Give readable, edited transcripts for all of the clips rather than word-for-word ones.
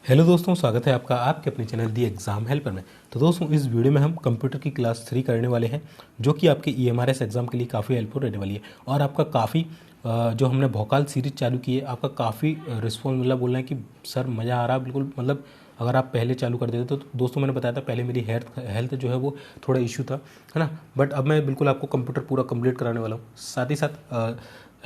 Hello दोस्तों, स्वागत है आपका आपके अपने चैनल दी एग्ज़ाम हेल्पर में। तो दोस्तों, इस वीडियो में हम कंप्यूटर की क्लास 3 करने वाले हैं, जो कि आपके EMRS एग्ज़ाम के लिए काफ़ी हेल्पफुल रहने वाली है। और आपका काफ़ी जो हमने भोकाल सीरीज़ चालू की है, आपका काफ़ी रिस्पॉन्स मिला, बोल रहे हैं कि सर मज़ा आ रहा है बिल्कुल। मतलब अगर आप पहले चालू कर देते तो दोस्तों मैंने बताया था पहले मेरी हेल्थ जो है वो थोड़ा इशू था, है ना। बट अब मैं बिल्कुल आपको कंप्यूटर पूरा कंप्लीट कराने वाला हूँ। साथ ही साथ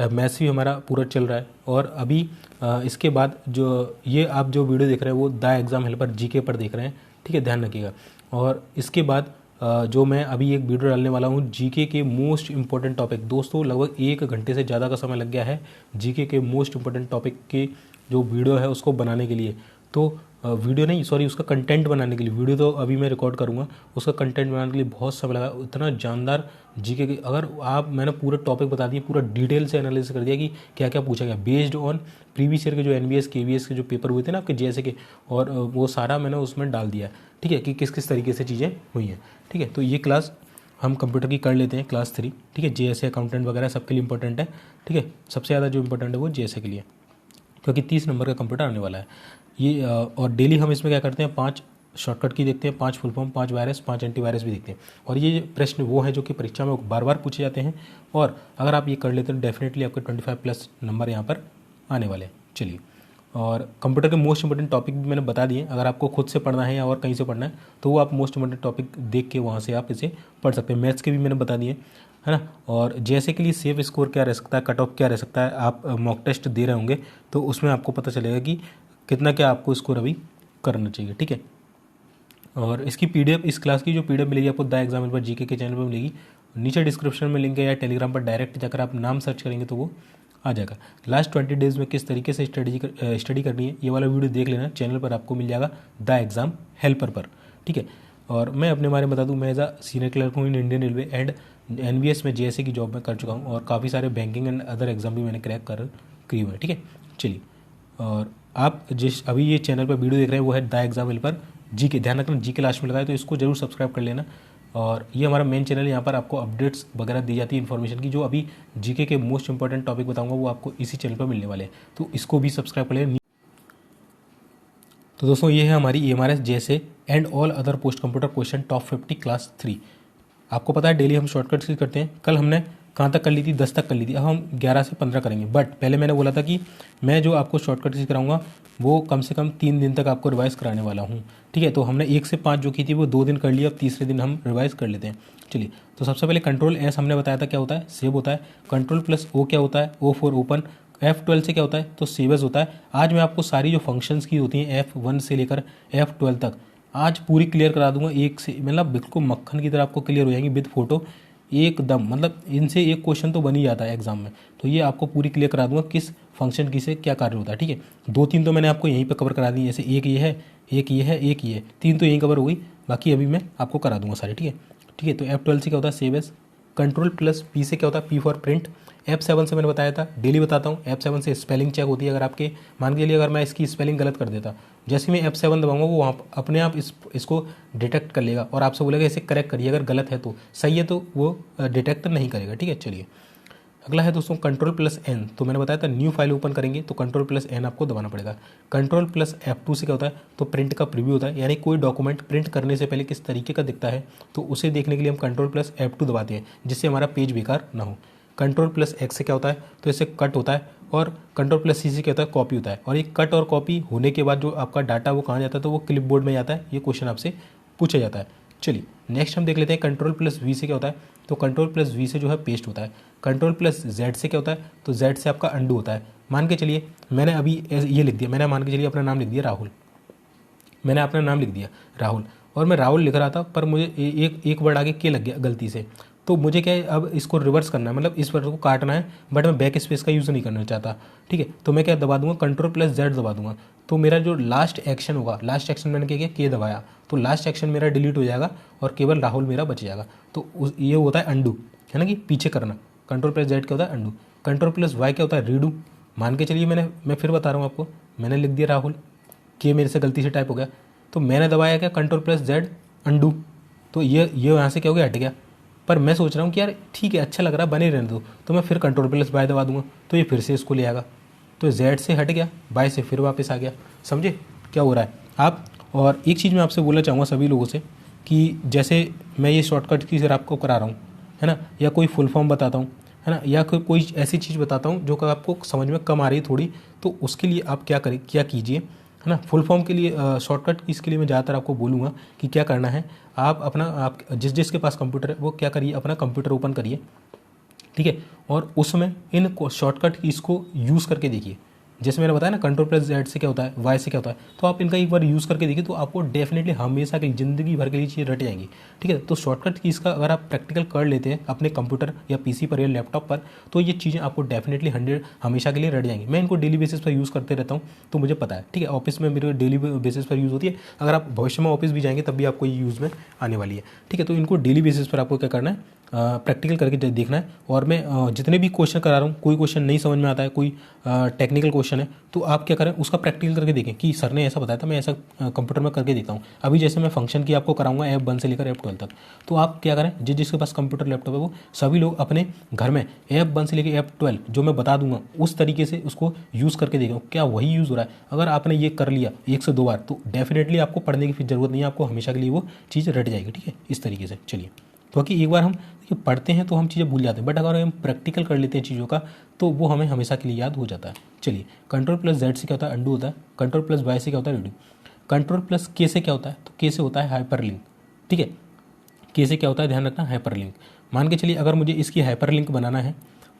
मैथ्स भी हमारा पूरा चल रहा है। और अभी इसके बाद जो ये आप जो वीडियो देख रहे हैं वो द एग्ज़ाम हेल्पर जीके पर देख रहे हैं, ठीक है, ध्यान रखिएगा। और इसके बाद जो मैं अभी एक वीडियो डालने वाला हूँ जीके के मोस्ट इंपॉर्टेंट टॉपिक। दोस्तों लगभग 1 घंटे से ज़्यादा का समय लग गया है जीके के मोस्ट इंपॉर्टेंट टॉपिक के जो वीडियो है उसको बनाने के लिए। तो वीडियो नहीं, सॉरी, उसका कंटेंट बनाने के लिए। वीडियो तो अभी मैं रिकॉर्ड करूँगा, उसका कंटेंट बनाने के लिए बहुत समय लगा। इतना जानदार जीके के, अगर आप, मैंने पूरे टॉपिक बता दिए, पूरा डिटेल से एनालिसिस कर दिया कि क्या क्या पूछा गया बेस्ड ऑन प्रीवियस ईयर के जो NBS KVS के जो पेपर हुए थे ना आपके JSA के, और वो सारा मैंने उसमें डाल दिया है, ठीक है, कि किस किस तरीके से चीज़ें हुई हैं, ठीक है। तो ये क्लास हम कंप्यूटर की कर लेते हैं, क्लास 3, ठीक है। JSA अकाउंटेंट वगैरह सबके लिए इंपॉर्टेंट है, ठीक है। सबसे ज़्यादा जो इंपॉर्टेंट है वो JSA के लिए, क्योंकि 30 नंबर का कंप्यूटर आने वाला है ये। और डेली हम इसमें क्या करते हैं, 5 शॉर्टकट की देखते हैं, 5 फुल फॉर्म, 5 वायरस, 5 एंटीवायरस भी देखते हैं। और ये प्रश्न वो हैं जो कि परीक्षा में बार बार पूछे जाते हैं। और अगर आप ये कर लेते हैं डेफिनेटली आपके 25+ नंबर यहाँ पर आने वाले हैं। चलिए, और कंप्यूटर के मोस्ट इंपॉर्टेंट टॉपिक भी मैंने बता दिए। अगर आपको खुद से पढ़ना है या और कहीं से पढ़ना है तो वो आप मोस्ट इंपॉर्टेंट टॉपिक देख के वहाँ से आप इसे पढ़ सकते हैं। मैथ्स के भी मैंने बता दिए, है ना। और जैसे के लिए सेफ स्कोर क्या रह सकता है, कट ऑफ क्या रह सकता है, आप मॉक टेस्ट दे रहे होंगे तो उसमें आपको पता चलेगा कि कितना क्या आपको स्कोर अभी करना चाहिए, ठीक है। और इसकी PDF, इस क्लास की जो PDF मिलेगी आपको द एग्जाम हेल्पर जीके के चैनल पर मिलेगी। नीचे डिस्क्रिप्शन में लिंक है, या टेलीग्राम पर डायरेक्ट जाकर आप नाम सर्च करेंगे तो वो आ जाएगा। लास्ट 20 डेज़ में किस तरीके से स्टडी करनी है ये वाला वीडियो देख लेना, चैनल पर आपको मिल जाएगा द एग्ज़ाम हेल्पर पर, ठीक है। और मैं अपने बारे में बता दूं, मैं एज अ सीनियर क्लर्क हूँ in Indian railway and NBS में JSA की जॉब में कर चुका हूँ, और काफ़ी सारे बैंकिंग एंड अदर एग्जाम भी मैंने क्रैक कर किए हुए हैं, ठीक है। चलिए, और आप जिस अभी ये चैनल पर वीडियो देख रहे हैं वो है द एग्जाम हेल्पर जीके। ध्यान रखना जीके लास्ट में लगाए, तो इसको जरूर सब्सक्राइब कर लेना। और ये हमारा मेन चैनल है, यहाँ पर आपको अपडेट्स वगैरह दी जाती है इन्फॉर्मेशन की। जो अभी जीके के मोस्ट इंपॉर्टेंट टॉपिक बताऊंगा वो आपको इसी चैनल पर मिलने वाले हैं, तो इसको भी सब्सक्राइब कर लेना। तो दोस्तों ये है हमारी EMRS JSA and all other post computer question top 50 class 3। आपको पता है डेली हम शॉर्टकट्स की करते हैं। कल हमने कहाँ तक कर ली थी, 10 तक कर ली थी। अब हम 11 से 15 करेंगे। बट पहले मैंने बोला था कि मैं जो आपको शॉर्टकट की कराऊंगा वो कम से कम 3 दिन तक आपको रिवाइज कराने वाला हूँ, ठीक है। तो हमने 1 से 5 जो की थी वो 2 दिन कर लिया, अब तीसरे दिन हम रिवाइज कर लेते हैं। चलिए, तो सबसे पहले Ctrl+S हमने बताया था क्या होता है, सेव होता है। Ctrl+O क्या होता है, O फॉर ओपन। F12 से क्या होता है, तो सेव एज होता है। आज मैं आपको सारी जो फंक्शंस की होती हैं F1 से लेकर F12 तक आज पूरी क्लियर करा दूंगा, एक से, मतलब बिल्कुल मक्खन की तरह आपको क्लियर हो जाएंगी विद फोटो एकदम। मतलब इनसे एक क्वेश्चन तो बन ही जाता है एग्जाम में, तो ये आपको पूरी क्लियर करा दूंगा किस फंक्शन की से क्या कार्य होता है, ठीक है। 2-3 तो मैंने आपको यहीं पे कवर करा दी, जैसे एक ये है, एक ये है, एक ये है, 3 तो यहीं कवर हो गई, बाकी अभी मैं आपको करा दूंगा सारी, ठीक है, ठीक है। तो F12 से क्या होता है, सेव एज। Ctrl+P से क्या होता है, P फॉर प्रिंट। F7 से मैंने बताया था, डेली बताता हूँ। F7 से स्पेलिंग चेक होती है। अगर आपके, मान के चलिए अगर मैं इसकी स्पेलिंग गलत कर देता, जैसे मैं F7 दबाऊंगा वो वहाँ अपने आप इसको डिटेक्ट कर लेगा और आपसे बोलेगा इसे करेक्ट करिए। अगर गलत है तो, सही है तो वो डिटेक्ट नहीं करेगा, ठीक है। चलिए, अगला है दोस्तों Ctrl+N। तो मैंने बताया था न्यू फाइल ओपन करेंगे तो Ctrl+N आपको दबाना पड़ेगा। Ctrl+F2 से क्या होता है, तो प्रिंट का प्रीव्यू होता है, यानी कोई डॉक्यूमेंट प्रिंट करने से पहले किस तरीके का दिखता है तो उसे देखने के लिए हम Ctrl+F2 दबाते हैं, जिससे हमारा पेज बेकार ना हो। Ctrl+X से क्या होता है, तो इससे कट होता है। और Ctrl+C से क्या होता है, कॉपी होता है। और ये कट और कॉपी होने के बाद जो आपका डाटा वो कहाँ जाता है, तो वो क्लिपबोर्ड में जाता है। ये क्वेश्चन आपसे पूछा जाता है। चलिए, नेक्स्ट हम देख लेते हैं Ctrl+V से क्या होता है, तो Ctrl+V से जो है पेस्ट होता है। Ctrl+Z से क्या होता है, तो Z से आपका अंडू होता है। मान के चलिए मैंने अभी ये लिख दिया, मैंने मान के चलिए अपना नाम लिख दिया राहुल, मैंने अपना नाम लिख दिया राहुल, और मैं राहुल लिख रहा था पर मुझे एक वर्ड आगे के लग गया गलती से। तो मुझे क्या है, अब इसको रिवर्स करना है, मतलब इस वर्ड को काटना है, बट मैं बैक स्पेस का यूज़ नहीं करना चाहता, ठीक है। तो मैं क्या दबा दूंगा, Ctrl+Z दबा दूंगा। तो मेरा जो लास्ट एक्शन होगा, लास्ट एक्शन मैंने क्या किया, के दबाया, तो लास्ट एक्शन मेरा डिलीट हो जाएगा और केवल राहुल मेरा बच जाएगा। तो ये होता है अंडू, है ना, कि पीछे करना। Ctrl+Z क्या होता है, अंडू। Ctrl+Y क्या होता है, रीडू। मान के चलिए मैं फिर बता रहा हूँ आपको, मैंने लिख दिया राहुल, के मेरे से गलती से टाइप हो गया, तो मैंने दबाया क्या, Ctrl+Z अंडू, तो ये यहाँ से क्या हो गया, हट गया। पर मैं सोच रहा हूँ कि यार ठीक है, अच्छा लग रहा है, बने रहने दो, तो मैं फिर Ctrl+Y दबा दूंगा, तो ये फिर से इसको ले आएगा। तो Z से हट गया, Y से फिर वापस आ गया, समझे। क्या हो रहा है आप। और एक चीज़ मैं आपसे बोलना चाहूँगा सभी लोगों से कि जैसे मैं ये शॉर्टकट की फिर आपको करा रहा हूँ, है ना, या कोई फुल फॉर्म बताता हूँ, है ना, या कोई ऐसी चीज़ बताता हूँ जो कि आपको समझ में कम आ रही है थोड़ी, तो उसके लिए आप क्या कीजिए, है ना। फुल फॉर्म के लिए शॉर्टकट की इसके लिए मैं ज़्यादातर आपको बोलूँगा कि क्या करना है। आप जिसके पास कंप्यूटर है वो क्या करिए, अपना कंप्यूटर ओपन करिए, ठीक है, और उसमें इन शॉर्टकट कीज़ को यूज़ करके देखिए। जैसे मैंने बताया ना, कंट्रोल प्लस जेड से क्या होता है, वाई से क्या होता है, तो आप इनका एक बार यूज़ करके देखिए तो आपको डेफिनेटली हमेशा की ज़िंदगी भर के लिए चीज़ रट जाएंगी, ठीक है। तो शॉर्टकट कीज़ का अगर आप प्रैक्टिकल कर लेते हैं अपने कंप्यूटर या पीसी पर या लैपटॉप पर, तो ये चीज़ें आपको डेफिनेटली 100 हमेशा के लिए रट जाएंगी। मैं इनको डेली बेसिस पर यूज़ करते रहता हूँ, तो मुझे पता है, ठीक है। ऑफिस में मेरे डेली बेसिस पर यूज़ होती है, अगर आप भविष्य में ऑफिस भी जाएंगे तब भी आपको ये यूज़ में आने वाली है, ठीक है। तो इनको डेली बेसिस पर आपको क्या करना है, प्रैक्टिकल करके देखना है। और मैं जितने भी क्वेश्चन करा रहा हूँ, कोई क्वेश्चन नहीं समझ में आता है, कोई टेक्निकल क्वेश्चन है, तो आप क्या करें, उसका प्रैक्टिकल करके देखें कि सर ने ऐसा बताया था, मैं ऐसा कंप्यूटर में करके देखता हूँ। अभी जैसे मैं फंक्शन की आपको कराऊंगा F1 से लेकर F12 तक, तो आप क्या करें, जिसके पास कंप्यूटर लैपटॉप है वो सभी लोग अपने घर में F1 से लेकर F12 जो मैं बता दूंगा उस तरीके से उसको यूज़ करके देखें क्या वही यूज़ हो रहा है। अगर आपने ये कर लिया 1 से 2 बार, तो डेफिनेटली आपको पढ़ने की फिर ज़रूरत नहीं है, आपको हमेशा के लिए वो चीज़ रट जाएगी, ठीक है। इस तरीके से चलिए, क्योंकि एक बार हम देखिए पढ़ते हैं तो हम चीज़ें भूल जाते हैं, बट अगर हम प्रैक्टिकल कर लेते हैं चीज़ों का तो वो हमें हमेशा के लिए याद हो जाता है। चलिए, कंट्रोल प्लस जेड से क्या होता है, अंडू होता है। कंट्रोल प्लस वाई से क्या होता है, रीडू। कंट्रोल प्लस के से क्या होता है, तो के से होता है हाइपर लिंक, ठीक है। के से क्या होता है, ध्यान रखना, हाइपर लिंक। मान के चलिए अगर मुझे इसकी हाइपर लिंक बनाना है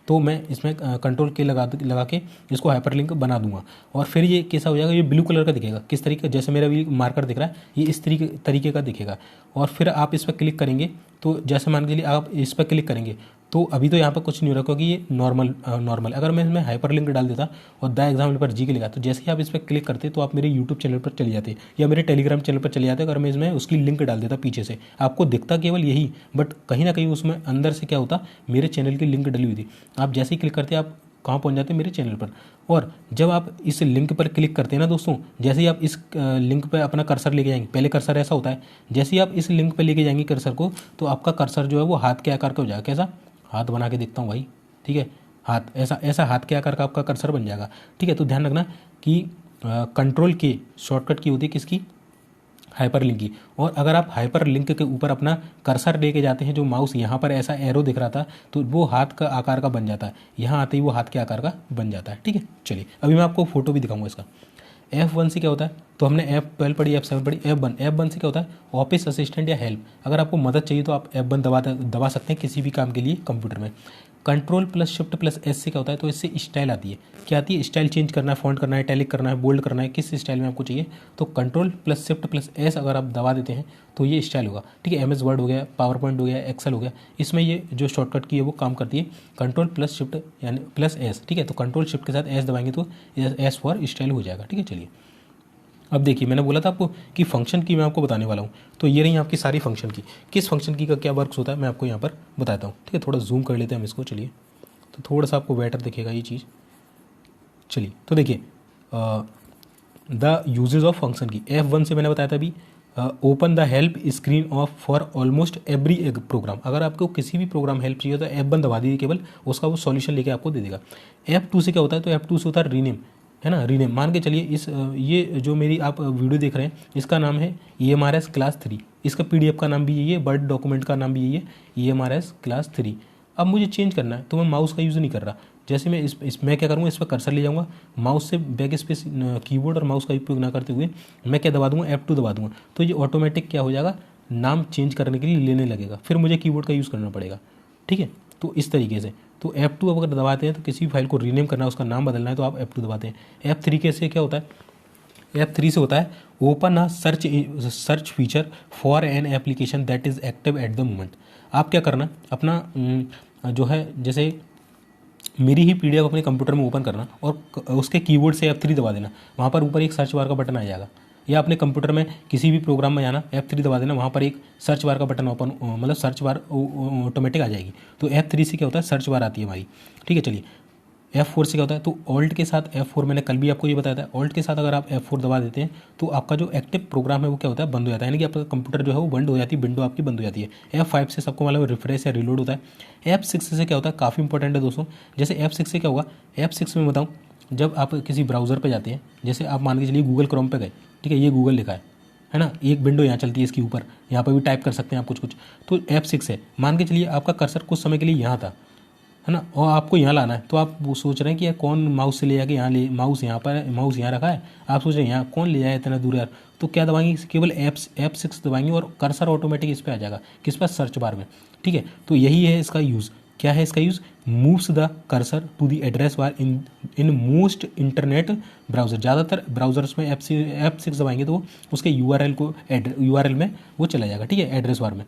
तो मैं इसमें कंट्रोल के लगा के इसको हाइपर लिंक बना दूंगा, और फिर ये कैसा हो जाएगा, ये ब्लू कलर का दिखेगा। किस तरीके, जैसे मेरा भी मार्कर दिख रहा है, ये इस तरीके का दिखेगा। और फिर आप इस पर क्लिक करेंगे तो जैसे मान के लिए आप इस पर क्लिक करेंगे तो अभी तो यहाँ पर कुछ नहीं हो रहा क्योंकि ये नॉर्मल। अगर मैं इसमें हाइपर लिंक डाल देता और द एग्जाम पर जी के लिखा, तो जैसे ही आप इस पर क्लिक करते तो आप मेरे यूट्यूब चैनल पर चले जाते या मेरे टेलीग्राम चैनल पर चले जाते। अगर मैं इसमें उसकी लिंक डाल देता पीछे से, आपको दिखता केवल यही, बट कहीं ना कहीं उसमें अंदर से क्या होता, मेरे चैनल की लिंक डली हुई थी। आप जैसे ही क्लिक करते आप कहाँ पहुँच जाते, मेरे चैनल पर। और जब आप इस लिंक पर क्लिक करते हैं ना दोस्तों, जैसे ही आप इस लिंक पर अपना कर्सर लेके जाएंगे, पहले कर्सर ऐसा होता है, जैसे ही आप इस लिंक पर लेके जाएंगे कर्सर को, तो आपका कर्सर जो है वो हाथ के आकार का हो जाएगा। कैसा, हाथ बना के देखता हूँ भाई, ठीक है, हाथ ऐसा हाथ के आकार का आपका कर्सर बन जाएगा, ठीक है। तो ध्यान रखना कि कंट्रोल के शॉर्टकट की होती है किसकी, हाइपर लिंक की। और अगर आप हाइपर लिंक के ऊपर अपना कर्सर लेके जाते हैं, जो माउस यहाँ पर ऐसा एरो दिख रहा था, तो वो हाथ का आकार का बन जाता है, यहाँ आते ही वो हाथ के आकार का बन जाता है, ठीक है। चलिए, अभी मैं आपको फोटो भी दिखाऊंगा इसका। F1 से क्या होता है, तो हमने F12 पढ़ी, F7 पढ़ी, F1 से क्या होता है, ऑफिस असिस्टेंट या हेल्प। अगर आपको मदद चाहिए तो आप F1 दबा सकते हैं किसी भी काम के लिए कंप्यूटर में। Control plus shift plus S से क्या होता है, तो इससे स्टाइल आती है। क्या आती है, स्टाइल चेंज करना है, फॉन्ट करना है, इटैलिक करना है, बोल्ड करना है, किस स्टाइल में आपको चाहिए, तो control plus shift plus S अगर आप दबा देते हैं तो ये स्टाइल होगा, ठीक है। MS वर्ड हो गया, पावर पॉइंट हो गया, एक्सेल हो गया, इसमें ये जो शॉर्टकट की है वो काम करती है कंट्रोल प्लस शिफ्ट यानी प्लस एस, ठीक है। तो कंट्रोल शिफ्ट के साथ एस दबाएंगे तो एस फॉर स्टाइल हो जाएगा, ठीक है। चलिए, अब देखिए, मैंने बोला था आपको कि फंक्शन की मैं आपको बताने वाला हूँ, तो ये रही आपकी सारी फंक्शन की। किस फंक्शन की का क्या वर्क्स होता है मैं आपको यहाँ पर बताता हूँ, ठीक है। थोड़ा जूम कर लेते हैं हम इसको, चलिए, तो थोड़ा सा आपको बेटर दिखेगा ये चीज़। चलिए, तो देखिए द यूजेज ऑफ फंक्शन की, F1 से मैंने बताया था अभी, open the help screen of for almost every programme. अगर आपको किसी भी प्रोग्राम हेल्प चाहिए तो F1 दबा दीजिए केवल, उसका वो सॉल्यूशन लेके आपको दे देगा। F2 से क्या होता है, तो F2 से होता है रीनेम, है ना, रीनेम। मान के चलिए ये जो मेरी आप वीडियो देख रहे हैं इसका नाम है EMRS क्लास 3, इसका PDF का नाम भी यही है, वर्ड डॉक्यूमेंट का नाम भी यही है, EMRS क्लास 3। अब मुझे चेंज करना है तो मैं माउस का यूज़ नहीं कर रहा। जैसे मैं मैं क्या करूँगा, इस पर कर्सर ले जाऊँगा, माउस से बैक स्पेस कीबोर्ड और माउस का उपयोग ना करते हुए मैं क्या दबा दूँगा, F2 दबा दूँगा, तो ये ऑटोमेटिक क्या हो जाएगा, नाम चेंज करने के लिए लेने लगेगा, फिर मुझे कीबोर्ड का यूज़ करना पड़ेगा, ठीक है। तो इस तरीके से, तो F2 अगर दबाते हैं तो किसी भी फाइल को रीनेम करना है, उसका नाम बदलना है तो आप F2 दबाते हैं। F3 के से क्या होता है, F3 से होता है open a search feature for an application that is active at the moment. आप क्या करना, अपना जो है, जैसे मेरी ही PDF अपने कंप्यूटर में ओपन करना और उसके कीबोर्ड से F3 दबा देना, वहाँ पर ऊपर एक सर्च बार का बटन आ जाएगा। या अपने कंप्यूटर में किसी भी प्रोग्राम में जाना, F3 दबा देना, वहाँ पर एक सर्च बार का बटन ओपन, मतलब सर्च बार ऑटोमेटिक आ जाएगी। तो F3 से क्या होता है, सर्च बार आती है हमारी, ठीक है। चलिए, F4 से क्या होता है, तो ऑल्ट के साथ F4, मैंने कल भी आपको ये बताया था, ऑल्ट के साथ अगर आप F4 दबा देते हैं तो आपका जो एक्टिव प्रोग्राम है वो क्या होता है, बंद हो जाता है, यानी कि आपका कंप्यूटर जो है वो बंद हो जाती है, विंडो आपकी बंद हो जाती है। F5 से सबको मालूम रिफ्रेश या रिलोड होता है। F6 से क्या होता है, काफ़ी इंपॉर्टेंट है दोस्तों। जैसे F6 से क्या होगा, F6 में बताऊँ, जब आप किसी ब्राउज़र पर जाते हैं, जैसे आप मान के चलिए गूगल क्रोम पर गए, ठीक है, ये गूगल लिखा है ना, एक विंडो यहाँ चलती है इसके ऊपर, यहाँ पर भी टाइप कर सकते हैं आप कुछ कुछ। तो F6 है, मान के चलिए आपका कर्सर कुछ समय के लिए यहाँ था, है ना, और आपको यहाँ लाना है, तो आप वो सोच रहे हैं कि यार कौन माउस से ले जाके यहाँ ले, माउस यहाँ पर है, माउस यहाँ रखा है, आप सोच रहे हैं यहाँ कौन ले जाए इतना दूर यार, तो क्या दबाएंगे, केवल F6 दबाएंगे और कर्सर ऑटोमेटिक इस पर आ जाएगा, किस पर, सर्च बार में। ठीक है, तो यही है इसका यूज़। क्या है इसका use, moves the cursor to the address bar in most internet browser. ज़्यादातर ब्राउज़र्स में F6 दबाएंगे तो उसके URL में वो चला जाएगा, ठीक है, एड्रेस बार में।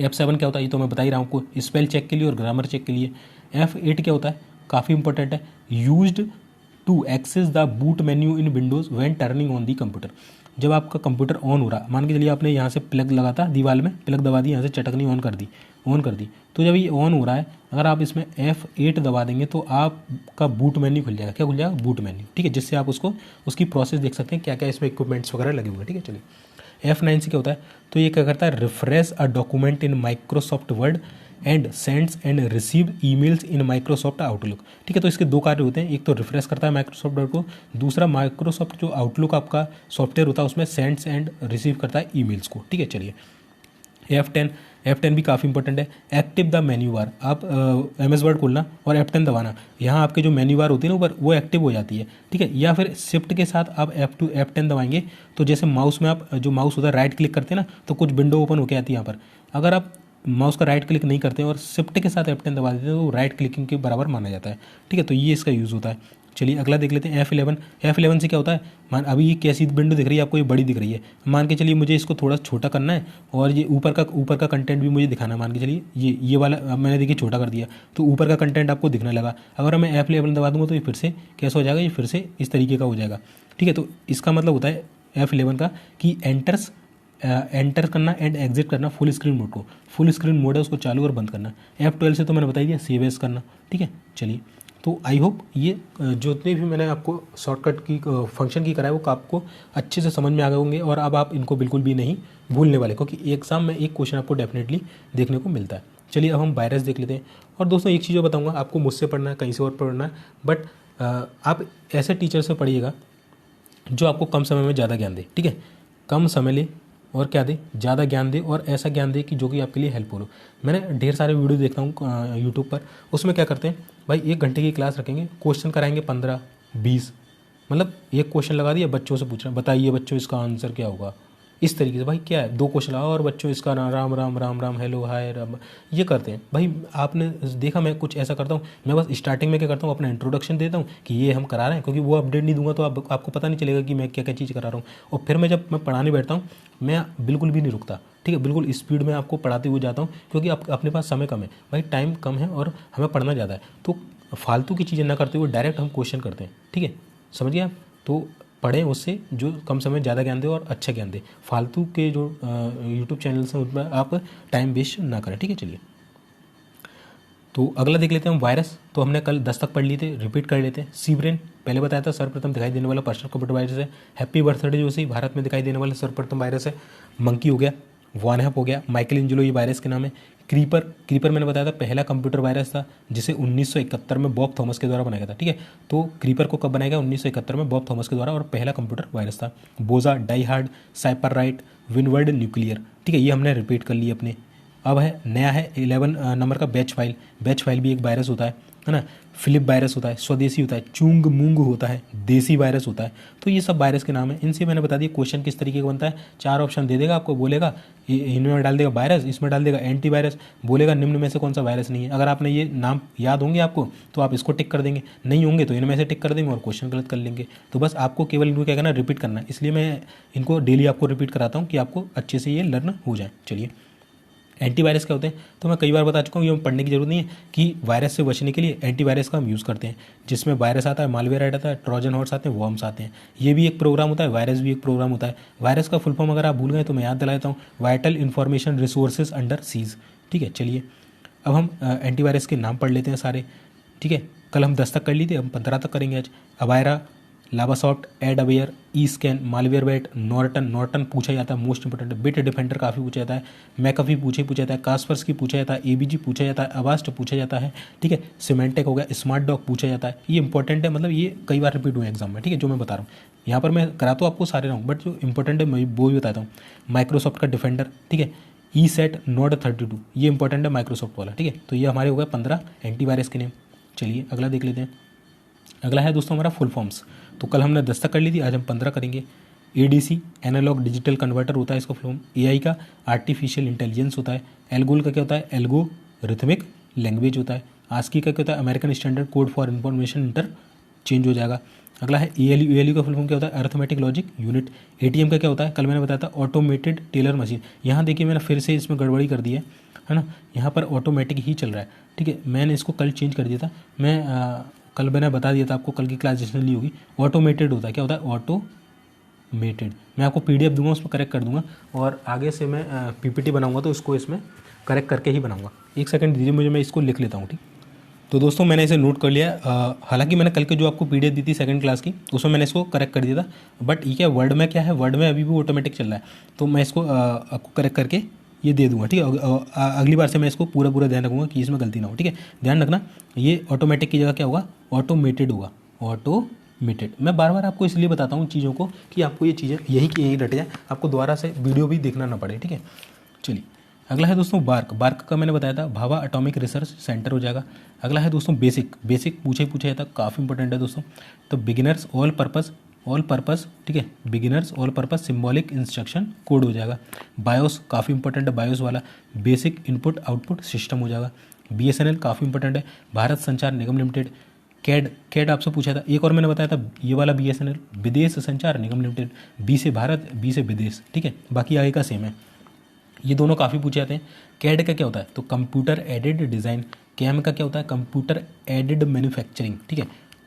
F7 क्या होता है, ये तो मैं बता ही रहा हूँ आपको, स्पेल चेक के लिए और ग्रामर चेक के लिए। F8 क्या होता है, काफ़ी इंपॉर्टेंट है, used to access the boot menu in Windows when turning on the computer. जब आपका कंप्यूटर ऑन हो रहा, मान के चलिए आपने यहाँ से प्लग लगा था दीवार में, प्लग दबा दी, यहाँ से चटकनी ऑन कर दी, तो जब ये ऑन हो रहा है, अगर आप इसमें F8 दबा देंगे तो आपका बूट मेन्यू खुल जाएगा। क्या खुल जाएगा, बूट मेन्यू, ठीक है, जिससे आप उसकी प्रोसेस देख सकते हैं, क्या क्या इसमें इक्विपमेंट्स वगैरह लगे हुए हैं। ठीक है, चलिए F9 से क्या होता है, तो ये क्या करता है, refresh a document in Microsoft word and sends and receive emails in Microsoft outlook. ठीक है, तो इसके दो कार्य होते हैं, एक तो रिफ्रेश करता है माइक्रोसॉफ्ट वर्ड को, दूसरा माइक्रोसॉफ्ट जो आउटलुक आपका सॉफ्टवेयर होता है उसमें सेंड्स एंड रिसीव करता है ईमेल्स को। ठीक है, चलिए F10 भी काफ़ी इंपॉर्टेंट है। एक्टिव द मेन्यू बार, आप MS वर्ड खोलना और F10 दबाना, यहाँ आपके जो मेन्यू बार होती है ना ऊपर, वो एक्टिव हो जाती है। ठीक है, या फिर शिफ्ट के साथ आप F10 दबाएंगे तो जैसे माउस में आप जो माउस होता है राइट क्लिक करते हैं ना, तो कुछ विंडो ओपन होकर आती है यहाँ पर। अगर आप माउस का राइट क्लिक नहीं करते हैं और शिफ्ट के साथ F10 दबा देते हैं तो राइट क्लिकिंग के बराबर माना जाता है। ठीक है, तो ये इसका यूज़ होता है। चलिए अगला देख लेते हैं F11 से क्या होता है, अभी ये कैसी विंडो दिख रही है आपको, ये बड़ी दिख रही है, मान के चलिए मुझे इसको थोड़ा छोटा करना है और ये ऊपर का कंटेंट भी मुझे दिखाना है। मान के चलिए ये वाला अब मैंने देखिए छोटा कर दिया, तो ऊपर का कंटेंट आपको दिखने लगा। अगर मैं F11 दबा दूंगा तो ये फिर से कैसा हो जाएगा, ये फिर से इस तरीके का हो जाएगा। ठीक है, तो इसका मतलब होता है F11 का कि एंटर करना एंड एग्जिट करना फुल स्क्रीन मोड को, फुल स्क्रीन मोड है उसको चालू और बंद करना। F12 से तो मैंने बता दिया सेव एज करना। ठीक है, चलिए, तो आई होप ये जितने भी मैंने आपको शॉर्टकट की फंक्शन की कराए वो आपको अच्छे से समझ में आ गए होंगे और अब आप इनको बिल्कुल भी नहीं भूलने वाले, क्योंकि एग्जाम में एक क्वेश्चन आपको डेफिनेटली देखने को मिलता है। चलिए अब हम वायरस देख लेते हैं। और दोस्तों एक चीज़ और बताऊँगा, आपको मुझसे पढ़ना है कहीं से और पढ़ना है, बट आप ऐसे टीचर से पढ़िएगा जो आपको कम समय में ज़्यादा ज्ञान दे। ठीक है, कम समय ले और क्या दे, ज़्यादा ज्ञान दे, और ऐसा ज्ञान दे कि जो कि आपके लिए हेल्पफुल हो। मैंने ढेर सारे वीडियो देखता हूँ यूट्यूब पर, उसमें क्या करते हैं भाई, 1 घंटे की क्लास रखेंगे, क्वेश्चन कराएंगे 15-20, मतलब एक क्वेश्चन लगा दिया, बच्चों से पूछना बताइए बच्चों इसका आंसर क्या होगा, इस तरीके से। भाई क्या है, 2 क्वेश्चन लगाओ और बच्चों इसका नाम राम राम राम राम हेलो हाय राम, ये करते हैं। भाई आपने देखा मैं कुछ ऐसा करता हूँ, मैं बस स्टार्टिंग में क्या करता हूँ, अपना इंट्रोडक्शन देता हूँ कि ये हम करा रहे हैं, क्योंकि वो अपडेट नहीं दूंगा तो आपको पता नहीं चलेगा कि मैं क्या क्या चीज़ करा रहा हूँ। और फिर जब मैं पढ़ाने बैठता हूँ, मैं बिल्कुल भी नहीं रुकता। ठीक है, बिल्कुल स्पीड में आपको पढ़ाते हुए जाता हूँ, क्योंकि अपने पास समय कम है भाई, टाइम कम है और हमें पढ़ना ज़्यादा है, तो फालतू की चीज़ें ना करते हुए डायरेक्ट हम क्वेश्चन करते हैं। ठीक है, समझ गए आप, तो पढ़ें उससे जो कम समय ज़्यादा ज्ञान दे और अच्छा ज्ञान दे। फालतू के जो यूट्यूब चैनल्स हैं उनमें आप टाइम वेस्ट ना करें। ठीक है, चलिए तो अगला देख लेते हैं हम वायरस। तो हमने कल 10 तक पढ़ लिए थे, रिपीट कर लेते हैं। सीब्रेन पहले बताया था, सर्वप्रथम दिखाई देने वाला पर्सनल कंप्यूटर वायरस है। हैप्पी बर्थडे जो सी भारत में दिखाई देने वाला सर्वप्रथम वायरस है। मंकी हो गया, वानहप हो गया, माइकल एंजेलो ये वायरस के नाम है। क्रीपर मैंने बताया था पहला कंप्यूटर वायरस था जिसे 1971 में बॉब थॉमस के द्वारा बनाया था। ठीक है, तो क्रीपर को कब बनाया गया, 1971 में बॉब थॉमस के द्वारा, और पहला कंप्यूटर वायरस था। बोजा, डाईहार्ड, साइपरराइट, विनवर्ड, न्यूक्लियर। ठीक है, ये हमने रिपीट कर लिए अपने। अब है नया है 11 नंबर का बैच फाइल भी एक वायरस होता है ना। फिलिप वायरस होता है, स्वदेशी होता है, चूंग मूंग होता है, देसी वायरस होता है। तो ये सब वायरस के नाम है। इनसे मैंने बता दिया क्वेश्चन किस तरीके का बनता है। 4 ऑप्शन दे देगा आपको, बोलेगा इनमें डाल देगा वायरस, इसमें डाल देगा एंटीवायरस, बोलेगा निम्न में से कौन सा वायरस नहीं है। अगर आपने ये नाम याद होंगे आपको तो आप इसको टिक कर देंगे, नहीं होंगे तो इनमें से टिक कर देंगे और क्वेश्चन गलत कर लेंगे। तो बस आपको केवल इनको क्या करना, रिपीट करना है। इसलिए मैं इनको डेली आपको रिपीट कराता हूँ कि आपको अच्छे से ये लर्न हो जाए। चलिए एंटीवायरस क्या होते हैं, तो मैं कई बार बता चुका हूँ, ये पढ़ने की जरूरत नहीं है कि वायरस से बचने के लिए एंटीवायरस का हम यूज़ करते हैं, जिसमें वायरस आता है, मालवेयर आता है, ट्रोजन हॉर्स आते हैं, वॉर्म्स आते हैं। ये भी एक प्रोग्राम होता है, वायरस भी एक प्रोग्राम होता है। वायरस का फुल फॉर्म अगर आप भूल गए तो मैं याद दिला देता हूँ, vital information resources under seize. ठीक है, चलिए अब हम एंटीवायरस के नाम पढ़ लेते हैं सारे। ठीक है, कल हम 10 तक कर लिए थे, हम 15 तक करेंगे आज। अवायरा, लावासॉफ्ट, एडअवेयर, ई स्कैन, मालवेयरवेट, नॉर्टन पूछा जाता है मोस्ट इंपोर्टेंट, बिट डिफेंडर काफ़ी पूछा जाता है, मैकअफी पूछा जाता है, कास्पर्सकी पूछा जाता है, एबीजी पूछा जाता है, अवास्ट पूछा जाता है, ठीक है, सिमेंटेक हो गया, स्मार्ट डॉग पूछा जाता है। ये इंपॉर्टेंट है, मतलब ये कई बार रिपीट हुए एग्जाम में, ठीक है, जो मैं बता रहा हूँ यहाँ पर मैं करा तो आपको सारे रहा हूँ, बट जो इंपॉर्टेंट है मैं वो भी बताता हूँ। माइक्रोसॉफ्ट का डिफेंडर, ठीक है, ई सेट नोड 32, ये इंपॉर्टेंट है माइक्रोसॉफ्ट वाला, ठीक है। तो ये हमारे हो गए 15 एंटीवायरस के नेम। चलिए अगला देख लेते हैं। अगला है दोस्तों हमारा फुल फॉर्म्स। तो कल हमने 10 तक कर ली थी, आज हम 15 करेंगे। एडीसी एनालॉग डिजिटल कन्वर्टर होता है इसका फुल फॉर्म। एआई का आर्टिफिशियल इंटेलिजेंस होता है। एल्गोल का क्या होता है, एल्गोरिथमिक लैंग्वेज होता है। आस्की का क्या होता है, American standard code for information interchange हो जाएगा। अगला है एएलयू। एएलयू का फुल फॉर्म क्या होता है, अर्थमेटिक लॉजिक यूनिट। एटीएम का क्या होता है, कल मैंने बताया था ऑटोमेटेड टेलर मशीन। यहाँ देखिए मैंने फिर से इसमें गड़बड़ी कर दी है ना, यहाँ पर ऑटोमेटिक ही चल रहा है, ठीक है, मैंने इसको कल चेंज कर दिया था। कल मैंने बता दिया था आपको, कल की क्लास जिसने ली होगी। ऑटोमेटेड होता है, क्या होता है, ऑटोमेटेड। मैं आपको पीडीएफ दूंगा, उसमें करेक्ट कर दूंगा, और आगे से मैं पीपीटी बनाऊंगा तो इसको इसमें करेक्ट करके ही बनाऊंगा। एक सेकंड दीजिए मुझे, मैं इसको लिख लेता हूँ, ठीक। तो दोस्तों मैंने इसे नोट कर लिया। हालांकि मैंने कल के जो आपको पीडीएफ दी थी सेकंड क्लास की, उसमें मैंने इसको करेक्ट कर दिया था, बट ये क्या वर्ड में क्या है, वर्ड में अभी भी ऑटोमेटिक चल रहा है, तो मैं इसको आपको करेक्ट करके ये दे दूंगा, ठीक है। अगली बार से मैं इसको पूरा ध्यान रखूँगा कि इसमें गलती ना हो, ठीक है। ध्यान रखना, ये ऑटोमेटिक की जगह क्या होगा, ऑटोमेटेड होगा, ऑटोमेटेड। मैं बार बार आपको इसलिए बताता हूँ चीज़ों को कि आपको ये चीज़ें यही रट जाए, आपको दोबारा से वीडियो भी देखना ना पड़े, ठीक है। चलिए अगला है दोस्तों बार्क। बार्क का मैंने बताया था भाभा एटॉमिक रिसर्च सेंटर हो जाएगा। अगला है दोस्तों बेसिक। बेसिक पूछा जाता है, काफ़ी इंपॉर्टेंट है दोस्तों। तो बिगिनर्स ऑल पर्पस, ठीक है, beginners all purpose symbolic instruction code हो जाएगा। बायोस काफ़ी इंपॉर्टेंट है, बायोस वाला बेसिक इनपुट आउटपुट सिस्टम हो जाएगा। बीएसएनएल काफ़ी इंपॉर्टेंट है, भारत संचार निगम लिमिटेड। कैड आपसे पूछा था, एक और मैंने बताया था ये वाला बीएसएनएल, विदेश संचार निगम लिमिटेड। बी से भारत, बी से विदेश, ठीक है, बाकी आगे का सेम है। ये दोनों काफ़ी पूछे जाते हैं। कैड का क्या होता है, तो कंप्यूटर एडेड डिज़ाइन। कैम का क्या होता है, कंप्यूटर एडेड मैन्युफैक्चरिंग, ठीक है।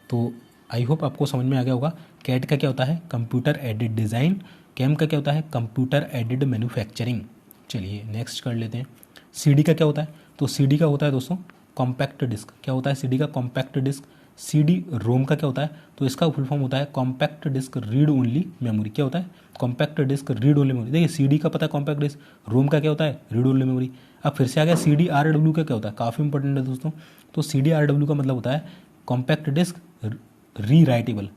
तो आई होप आपको समझ में आ गया होगा। कैड का क्या होता है, कंप्यूटर एडेड डिज़ाइन। कैम का क्या होता है, कंप्यूटर एडेड मैन्युफैक्चरिंग। चलिए नेक्स्ट कर लेते हैं। सीडी का क्या होता है, तो सीडी का होता है दोस्तों कॉम्पैक्ट डिस्क। क्या होता है सीडी का, कॉम्पैक्ट डिस्क। सीडी रोम का क्या होता है, तो इसका फुल फॉर्म होता है compact disc read only memory. क्या होता है, compact disc read only memory. देखिए सीडी का पता है कॉम्पैक्ट डिस्क, रोम का क्या होता है, रीड ओनली मेमोरी। अब फिर से आ गया सीडी आरडब्ल्यू का क्या होता है, काफ़ी इंपॉर्टेंट है दोस्तों। तो सीडी आरडब्ल्यू का मतलब होता है कॉम्पैक्ट डिस्क रीराइटेबल,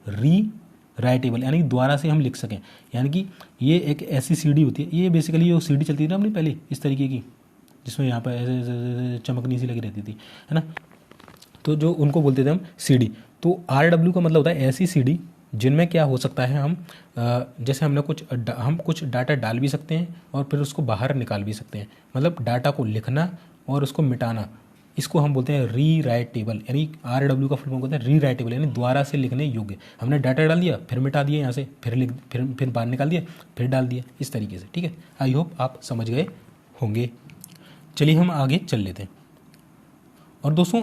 यानी द्वारा से हम लिख सकें। यानी कि ये एक ऐसी सीडी होती है, ये बेसिकली जो सीडी चलती थी ना अपनी पहले इस तरीके की, जिसमें यहाँ पर ऐसे चमकनी सी लगी रहती थी, है ना, तो जो उनको बोलते थे हम सीडी। तो आरडब्ल्यू का मतलब होता है ऐसी सीडी जिनमें क्या हो सकता है, हम जैसे हम कुछ डाटा डाल भी सकते हैं और फिर उसको बाहर निकाल भी सकते हैं, मतलब डाटा को लिखना और उसको मिटाना, इसको हम बोलते हैं रीराइटेबल। यानी आरडब्ल्यू का फुल फॉर्म होता है रीराइटेबल, यानी दोबारा से लिखने योग्य। हमने डाटा डाल दिया, फिर मिटा दिया यहाँ से, फिर बाहर निकाल दिया, फिर डाल दिया, इस तरीके से, ठीक है। आई होप आप समझ गए होंगे। चलिए हम आगे चल लेते हैं। और दोस्तों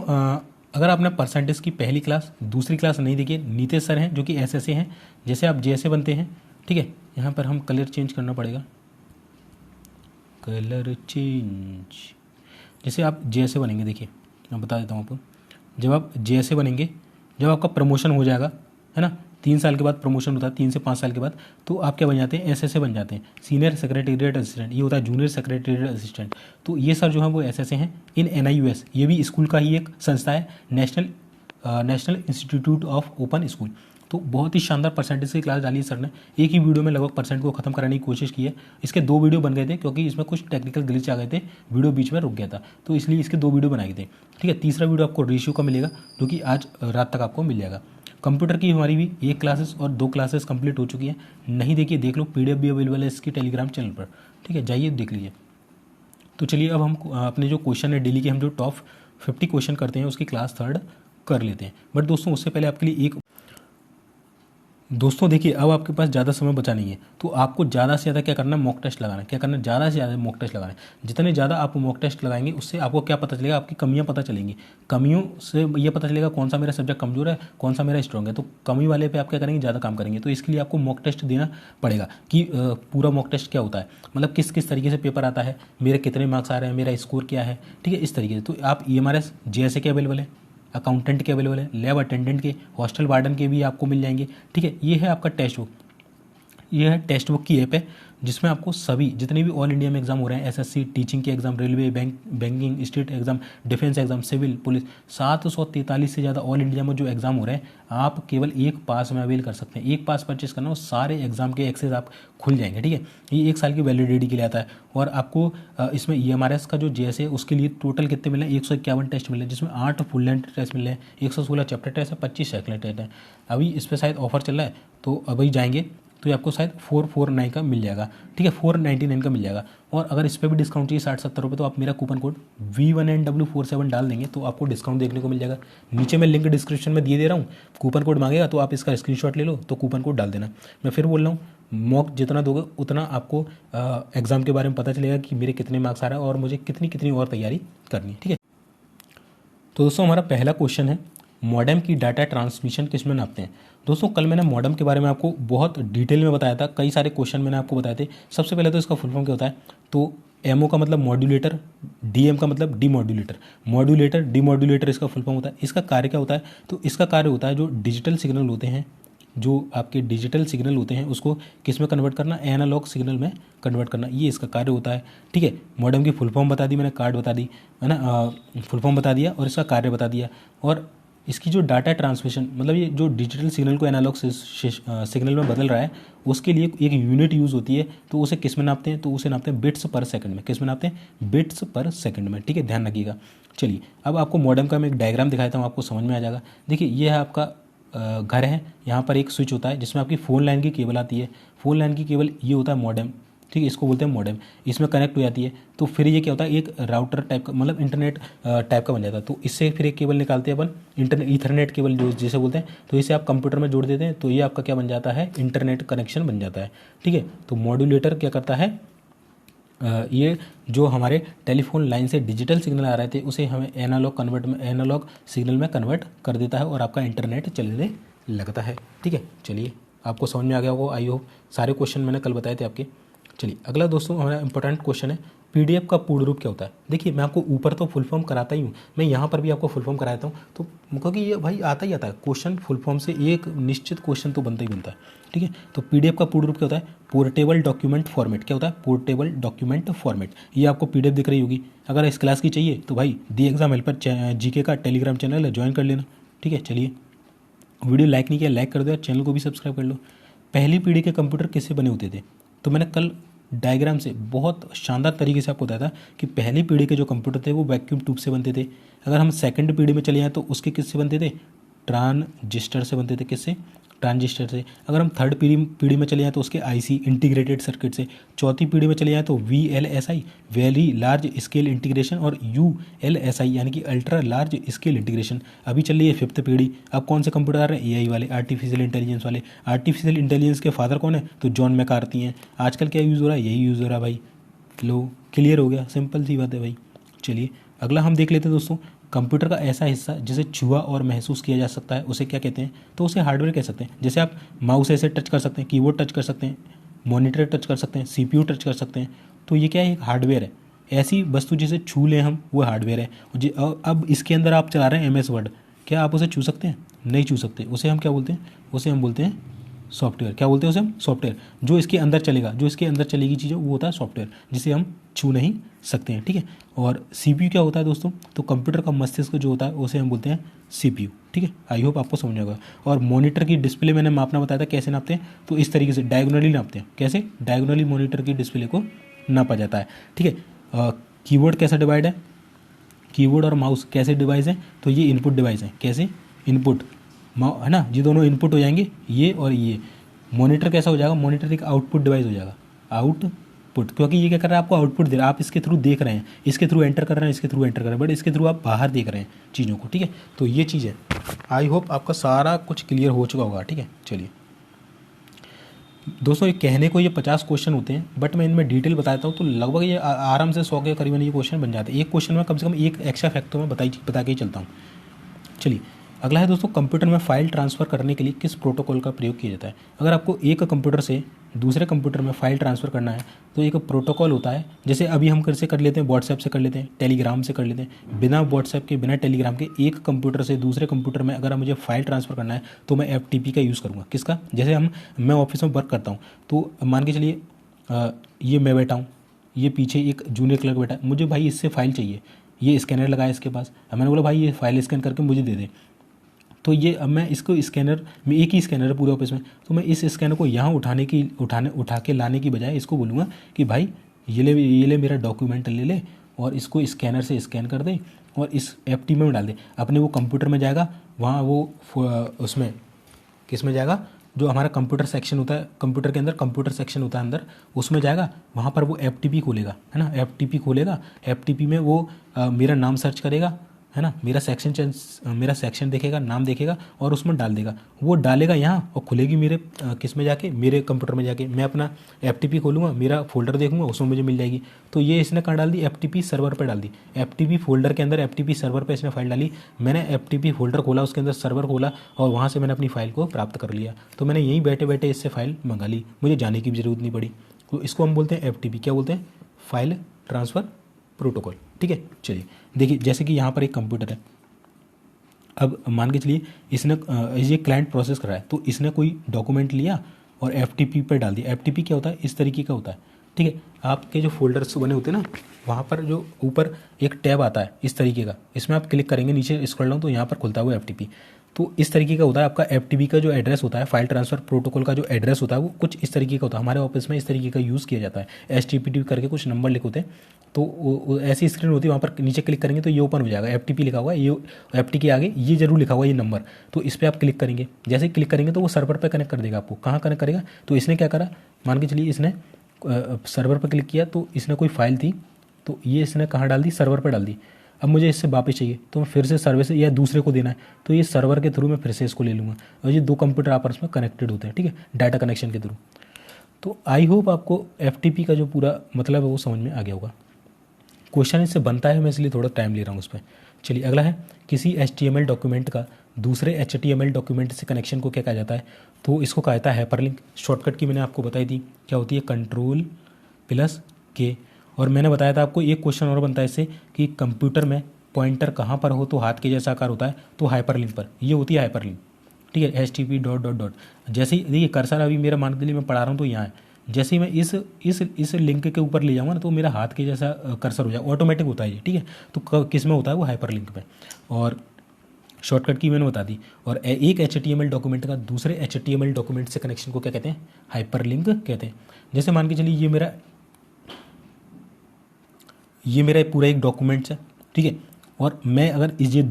अगर आपने परसेंटेज की पहली क्लास दूसरी क्लास नहीं देखी, नीतीश सर हैं जो कि एसएसए हैं, जैसे आप जैसे बनते हैं, ठीक है। यहाँ पर हम कलर चेंज करना पड़ेगा, कलर चेंज। जैसे आप जैसे बनेंगे, देखिए मैं बता देता हूँ आपको, जब आप जैसे बनेंगे, जब आपका प्रमोशन हो जाएगा, है ना, 3 साल के बाद प्रमोशन होता है, 3 से 5 साल के बाद, तो आप क्या बन जाते हैं, एसएसए बन जाते हैं, सीनियर सेक्रेटेरिएट असिस्टेंट। ये होता है जूनियर सेक्रेटेरिएट असिस्टेंट। तो ये सर जो है वो एसएसए हैं इन एनआईयूएस, ये भी स्कूल का ही एक संस्था है, national institute of open school. तो बहुत ही शानदार परसेंटेज की क्लास डाली है सर ने, एक ही वीडियो में लगभग परसेंट को खत्म कराने की कोशिश की है। इसके 2 वीडियो बन गए थे क्योंकि इसमें कुछ टेक्निकल ग्लिच आ गए थे, वीडियो बीच में रुक गया था, तो इसलिए इसके 2 वीडियो बनाए थे, ठीक है। तीसरा वीडियो आपको रेशियो का मिलेगा जो कि आज रात तक आपको मिल जाएगा। कंप्यूटर की हमारी भी 1 क्लासेस और 2 क्लासेस कंप्लीट हो चुकी है, नहीं देखिए देख लो, पीडीएफ भी अवेलेबल है इसकी टेलीग्राम चैनल पर, ठीक है, जाइए देख लीजिए। तो चलिए अब हम अपने जो क्वेश्चन है डेली के, हम जो टॉप 50 क्वेश्चन करते हैं उसकी क्लास 3rd कर लेते हैं। बट दोस्तों उससे पहले आपके लिए एक, दोस्तों देखिए अब आपके पास ज़्यादा समय बचा नहीं है, तो आपको ज़्यादा से ज़्यादा क्या करना है, मॉक टेस्ट लगाना है। क्या करना है, ज़्यादा से ज़्यादा मॉक टेस्ट लगाना है। जितने ज़्यादा आप मॉक टेस्ट लगाएंगे उससे आपको क्या पता चलेगा, आपकी कमियां पता चलेंगी। कमियों से ये पता चलेगा कौन सा मेरा सब्जेक्ट कमजोर है, कौन सा मेरा स्ट्रॉन्ग है। तो कमी वाले पे आप क्या करेंगे, ज़्यादा काम करेंगे। तो इसके लिए आपको मॉक टेस्ट देना पड़ेगा कि पूरा मॉक टेस्ट क्या होता है, मतलब किस किस तरीके से पेपर आता है, मेरे कितने मार्क्स आ रहे हैं, मेरा स्कोर क्या है, ठीक है, इस तरीके से। तो आप EMRS JSA के अवेलेबल है, अकाउंटेंट के अवेलेबल है, लैब अटेंडेंट के, हॉस्टल वार्डन के भी आपको मिल जाएंगे। ठीक है, ये है आपका टेक्स्ट बुक। ये है टेक्स्ट बुक की ऐप है जिसमें आपको सभी जितने भी ऑल इंडिया में एग्जाम हो रहे हैं, एसएससी, टीचिंग के exam, railway, banking, state exam, defence exam, civil, police, 743 से ज़्यादा ऑल इंडिया में जो एग्जाम हो रहे हैं आप केवल एक पास में अवेल कर सकते हैं। एक पास परचेस करना और सारे एग्जाम के एक्सेस आप खुल जाएंगे। ठीक है, ये 1 साल की वैलिडिटी के लिए आता है और आपको इसमें EMRS का जो JS है उसके लिए टोटल कितने मिले हैं, 151 टेस्ट मिले हैं, जिसमें 8 फुल लेंथ टेस्ट मिले हैं, 116 चैप्टर टेस्ट है, 25 सेकंड टेस्ट है। अभी इस पर शायद ऑफर चल रहा है तो अभी जाएंगे तो ये आपको शायद 449 का मिल जाएगा। ठीक है, 499 का मिल जाएगा। और अगर इस पर भी डिस्काउंट चाहिए 60-70 रुपये तो आप मेरा कूपन कोड V1NW47 डाल देंगे तो आपको डिस्काउंट देखने को मिल जाएगा। नीचे मैं लिंक डिस्क्रिप्शन में दे रहा हूँ, कूपन कोड मांगेगा तो आप इसका स्क्रीनशॉट ले लो तो कूपन कोड डाल देना। मैं फिर बोल रहा हूँ, मॉक जितना दोगे उतना आपको एग्ज़ाम के बारे में पता चलेगा कि मेरे कितने मार्क्स आ रहा है और मुझे कितनी और तैयारी करनी है। ठीक है, तो दोस्तों हमारा पहला क्वेश्चन है, मॉडेम की डाटा ट्रांसमिशन किस में नापते हैं। दोस्तों कल मैंने मॉडेम के बारे में आपको बहुत डिटेल में बताया था, कई सारे क्वेश्चन मैंने आपको बताए थे। सबसे पहले तो इसका फुल फॉर्म क्या होता है, तो MO का मतलब मॉड्यूलेटर, DM का मतलब डीमॉड्यूलेटर, मॉड्यूलेटर डीमॉड्यूलेटर इसका फुल फॉर्म होता है। इसका कार्य क्या होता है, तो इसका कार्य होता है जो डिजिटल सिग्नल होते हैं, जो आपके डिजिटल सिग्नल होते हैं उसको किस में कन्वर्ट करना, एनालॉग सिग्नल में कन्वर्ट करना, ये इसका कार्य होता है। ठीक है, मॉडेम की फुल फॉर्म बता दी मैंने, कार्ड बता दी है ना, फुल फॉर्म बता दिया और इसका कार्य बता दिया। और इसकी जो डाटा ट्रांसमिशन मतलब ये जो डिजिटल सिग्नल को एनालॉग सिग्नल में बदल रहा है उसके लिए एक यूनिट यूज़ होती है, तो उसे किस में नापते हैं, तो उसे नापते हैं बिट्स पर सेकंड में। किस में नापते हैं, बिट्स पर सेकंड में। ठीक है, ध्यान रखिएगा। चलिए अब आपको मॉडेम का मैं एक डायग्राम दिखाता हूँ, आपको समझ में आ जाएगा। देखिए ये है आपका घर है, यहाँ पर एक स्विच होता है जिसमें आपकी फ़ोन लाइन की केबल आती है। फ़ोन लाइन की केबल ये होता है मॉडेम। ठीक है, इसको बोलते हैं मॉडेम, इसमें कनेक्ट हो जाती है। तो फिर ये क्या होता है, एक राउटर टाइप का मतलब इंटरनेट टाइप का बन जाता है। तो इससे फिर एक केबल निकालते हैं अपन, इंटरनेट ईथरनेट केबल जो जिसे बोलते हैं, तो इसे आप कंप्यूटर में जोड़ देते हैं तो ये आपका क्या बन जाता है, इंटरनेट कनेक्शन बन जाता है। ठीक है, तो मॉड्यूलेटर क्या करता है, ये जो हमारे टेलीफोन लाइन से डिजिटल सिग्नल आ रहे थे उसे हमें एनालॉग सिग्नल में कन्वर्ट कर देता है और आपका इंटरनेट चलने लगता है। ठीक है, चलिए आपको समझ में आ गया होगा, आई होप। सारे क्वेश्चन मैंने कल बताए थे आपके। चलिए अगला दोस्तों हमारा इंपॉर्टेंट क्वेश्चन है, PDF का पूर्ण रूप क्या होता है। देखिए मैं आपको ऊपर तो फुल फॉर्म कराता ही हूँ, मैं यहाँ पर भी आपको फुल फॉर्म कराता हूँ, तो क्योंकि ये भाई आता ही आता है क्वेश्चन, फुल फॉर्म से एक निश्चित क्वेश्चन तो बनता ही बनता है। ठीक है, तो PDF का पूर्ण रूप क्या होता है, पोर्टेबल डॉक्यूमेंट फॉर्मेट। क्या होता है, पोर्टेबल डॉक्यूमेंट फॉर्मेट। ये आपको PDF दिख रही होगी। अगर इस क्लास की चाहिए तो भाई दी एग्जाम हेल्पर GK का टेलीग्राम चैनल है, ज्वाइन कर लेना। ठीक है, चलिए वीडियो लाइक नहीं किया लाइक कर दो, चैनल को भी सब्सक्राइब कर लो। पहली पीढ़ी के कंप्यूटर किससे बने होते थे, तो मैंने कल डायग्राम से बहुत शानदार तरीके से आपको बताया था कि पहली पीढ़ी के जो कंप्यूटर थे वो वैक्यूम ट्यूब से बनते थे। अगर हम सेकंड पीढ़ी में चले जाएँ तो उसके किससे बनते थे, ट्रांजिस्टर से बनते थे। किससे, ट्रांजिस्टर से। अगर हम थर्ड पीढ़ी में चले जाएँ तो उसके IC इंटीग्रेटेड सर्किट से। चौथी पीढ़ी में चले जाएँ तो VLSI very large scale integration और ULSI यानी कि अल्ट्रा लार्ज स्केल इंटीग्रेशन। अभी चल रही है फिफ्थ पीढ़ी। अब कौन से कंप्यूटर आ रहे हैं, AI वाले, आर्टिफिशियल इंटेलिजेंस वाले। आर्टिफिशियल इंटेलिजेंस के फादर कौन है, तो जॉन मैकार्थी हैं। आजकल क्या यूज़ हो रहा है, यही यूज़ हो रहा है भाई। लो क्लियर हो गया, सिंपल सी बात है भाई। चलिए अगला हम देख लेते हैं दोस्तों, कंप्यूटर का ऐसा हिस्सा जिसे छुआ और महसूस किया जा सकता है उसे क्या कहते हैं, तो उसे हार्डवेयर कह सकते हैं। जैसे आप माउस ऐसे टच कर सकते हैं, कीबोर्ड टच कर सकते हैं, मॉनिटर टच कर सकते हैं, CPU टच कर सकते हैं, तो ये क्या है, एक हार्डवेयर है। ऐसी वस्तु जिसे छू लें हम वो हार्डवेयर है। अब इसके अंदर आप चला रहे हैं MS वर्ड, क्या आप उसे छू सकते हैं, नहीं छू सकते। उसे हम क्या बोलते हैं, उसे हम बोलते हैं सॉफ्टवेयर। क्या बोलते हैं उसे हम, सॉफ्टवेयर। जो इसके अंदर चलेगा, जो इसके अंदर चलेगी चीज़ वो होता है सॉफ्टवेयर, जिसे हम छू नहीं सकते हैं। ठीक है, और CPU क्या होता है दोस्तों, तो कंप्यूटर का मस्तिष्क जो होता है उसे हम बोलते हैं CPU। ठीक है, आई होप आपको समझ होगा। और मॉनिटर की डिस्प्ले मैंने मापना बताया था कैसे नापते हैं, तो इस तरीके से डायगोनली नापते हैं। कैसे, डायगोनली मॉनिटर की डिस्प्ले को नापा जाता है। ठीक है, कीबोर्ड कैसा डिवाइड है, कीबोर्ड और माउस कैसे डिवाइस है, तो ये इनपुट डिवाइस है। कैसे, इनपुट है ना, ये दोनों इनपुट हो जाएंगे, ये और ये। मॉनिटर कैसा हो जाएगा, मॉनिटर एक आउटपुट डिवाइस हो जाएगा, आउटपुट, क्योंकि ये क्या कर रहा है, आपको आउटपुट दे रहा है, आप इसके थ्रू देख रहे हैं, इसके थ्रू एंटर कर रहे हैं, इसके थ्रू एंटर कर रहे हैं, बट इसके थ्रू आप बाहर देख रहे हैं चीज़ों को। ठीक है, तो ये चीज़ है। आई होप आपका सारा कुछ क्लियर हो चुका होगा। ठीक है, चलिए दोस्तों, ये कहने को ये 50 क्वेश्चन होते हैं, बट मैं इनमें डिटेल बताता हूँ तो लगभग ये आराम से 100 के करीबन ये क्वेश्चन बन जाते हैं। एक क्वेश्चन में कम से कम एक एक्स्ट्रा फैक्ट तो मैं बता के ही चलता हूँ। चलिए अगला है दोस्तों, कंप्यूटर में फाइल ट्रांसफ़र करने के लिए किस प्रोटोकॉल का प्रयोग किया जाता है। अगर आपको एक कंप्यूटर से दूसरे कंप्यूटर में फाइल ट्रांसफ़र करना है तो एक प्रोटोकॉल होता है, जैसे अभी हम कैसे कर लेते हैं, व्हाट्सएप से कर लेते हैं, टेलीग्राम से कर लेते हैं। बिना व्हाट्सएप के, बिना टेलीग्राम के एक कंप्यूटर से दूसरे कंप्यूटर में अगर मुझे फाइल ट्रांसफ़र करना है तो मैं FTP का यूज़ करूँगा। किसका? जैसे मैं ऑफिस में वर्क करता हूँ तो मान के चलिए ये मैं बैठा हूँ, ये पीछे एक जूनियर क्लर्क बैठा है, मुझे भाई इससे फाइल चाहिए, ये स्कैनर लगाया इसके पास, अब मैंने बोला भाई ये फाइल स्कैन करके मुझे दे दे। तो ये अब मैं इसको स्कैनर में, एक ही स्कैनर है पूरे ऑफिस में, तो मैं इस स्कैनर को यहाँ उठा के लाने की बजाय इसको बोलूँगा कि भाई ये ले मेरा डॉक्यूमेंट ले ले और इसको स्कैनर से स्कैन कर दे और इस FTP में डाल दे। अपने वो कंप्यूटर में जाएगा, वहाँ वो उसमें किस में जाएगा, जो हमारा कंप्यूटर सेक्शन होता है, कंप्यूटर के अंदर कंप्यूटर सेक्शन होता है अंदर, उसमें जाएगा, वहाँ पर वो FTP खोलेगा, है ना, FTP खोलेगा। FTP में वो मेरा नाम सर्च करेगा, है ना, मेरा सेक्शन देखेगा, नाम देखेगा और उसमें डाल देगा। वो डालेगा यहाँ और खुलेगी मेरे किस में जाके, मेरे कंप्यूटर में जाके। मैं अपना FTP खोलूँगा, मेरा फोल्डर देखूँगा, उसमें मुझे मिल जाएगी। तो ये इसने कहाँ डाल दी, FTP सर्वर पर डाल दी। FTP फोल्डर के अंदर FTP सर्वर पर इसने फाइल डाली, मैंने FTP फोल्डर खोला, उसके अंदर सर्वर खोला और वहाँ से मैंने अपनी फ़ाइल को प्राप्त कर लिया। तो मैंने यहीं बैठे बैठे इससे फ़ाइल मंगा ली, मुझे जाने की भी ज़रूरत नहीं पड़ी। तो इसको हम बोलते हैं FTP, क्या बोलते हैं, फाइल ट्रांसफ़र प्रोटोकॉल। ठीक है, चलिए देखिए, जैसे कि यहाँ पर एक कंप्यूटर है, अब मान के चलिए इसने ये क्लाइंट प्रोसेस कर रहा है, तो इसने कोई डॉक्यूमेंट लिया और FTP पर डाल दिया। FTP क्या होता है, इस तरीके का होता है। ठीक है, आपके जो फोल्डर्स बने होते हैं ना, वहाँ पर जो ऊपर एक टैब आता है इस तरीके का, इसमें आप क्लिक करेंगे, नीचे स्क्रॉल डाउन तो यहाँ पर खुलता है वो FTP। तो इस तरीके का होता है आपका FTP का जो एड्रेस होता है, फाइल ट्रांसफ़र प्रोटोकॉल का जो एड्रेस होता है वो कुछ इस तरीके का होता है। हमारे ऑफिस में इस तरीके का यूज़ किया जाता है। HTTP करके कुछ नंबर लिखे होते हैं, तो ऐसी स्क्रीन होती है, वहाँ पर नीचे क्लिक करेंगे तो ये ओपन हो जाएगा, FTP लिखा हुआ है, ये FTP के आगे ये जरूर लिखा हुआ है ये नंबर, तो इस पर आप क्लिक करेंगे। जैसे ही क्लिक करेंगे तो वो सर्वर पर कनेक्ट कर देगा आपको। कहाँ कनेक्ट करेगा, तो इसने क्या करा, मान के चलिए इसने सर्वर पर क्लिक किया तो इसने कोई फाइल थी, तो ये इसने कहाँ डाल दी, सर्वर पर डाल दी। अब मुझे इससे वापस चाहिए तो मैं फिर से सर्वर से या दूसरे को देना है, तो ये सर्वर के थ्रू मैं फिर से इसको ले लूँगा और ये दो कंप्यूटर आपस में कनेक्टेड होते हैं। ठीक है, डाटा कनेक्शन के थ्रू। तो आई होप आपको FTP का जो पूरा मतलब है वो समझ में आ गया होगा। क्वेश्चन इससे बनता है, मैं इसलिए थोड़ा टाइम ले रहा हूँ उस पर। चलिए अगला है, किसी HTML डॉक्यूमेंट का दूसरे HTML डॉक्यूमेंट से कनेक्शन को क्या कहा जाता है, तो इसको कहा जाता है हाइपरलिंक। शॉर्टकट की मैंने आपको बताई थी, क्या होती है, Ctrl+K। और मैंने बताया था आपको एक क्वेश्चन और बनता है इससे कि कंप्यूटर में पॉइंटर कहाँ पर हो तो हाथ के जैसा आकार होता है, तो हाइपरलिंक पर, ये होती है हाइपरलिंक। ठीक है, HTTP ... जैसे ही देखिए कर्सर अभी मेरा मान के लिए मैं पढ़ा रहा हूँ तो यहाँ है, जैसे ही मैं इस लिंक के ऊपर ले जाऊँगा ना तो मेरा हाथ के जैसा कर्सर हो जाएगा, ऑटोमेटिक होता है ये। ठीक है, तो किस में होता है वो, हाइपरलिंक में। और शॉर्टकट की मैंने बता दी। और एक HTML डॉक्यूमेंट का दूसरे HTML डॉक्यूमेंट से कनेक्शन को क्या कहते हैं, हाइपरलिंक कहते हैं। जैसे मान के चलिए ये मेरा पूरा एक डॉक्यूमेंट्स है। ठीक है, और मैं अगर ये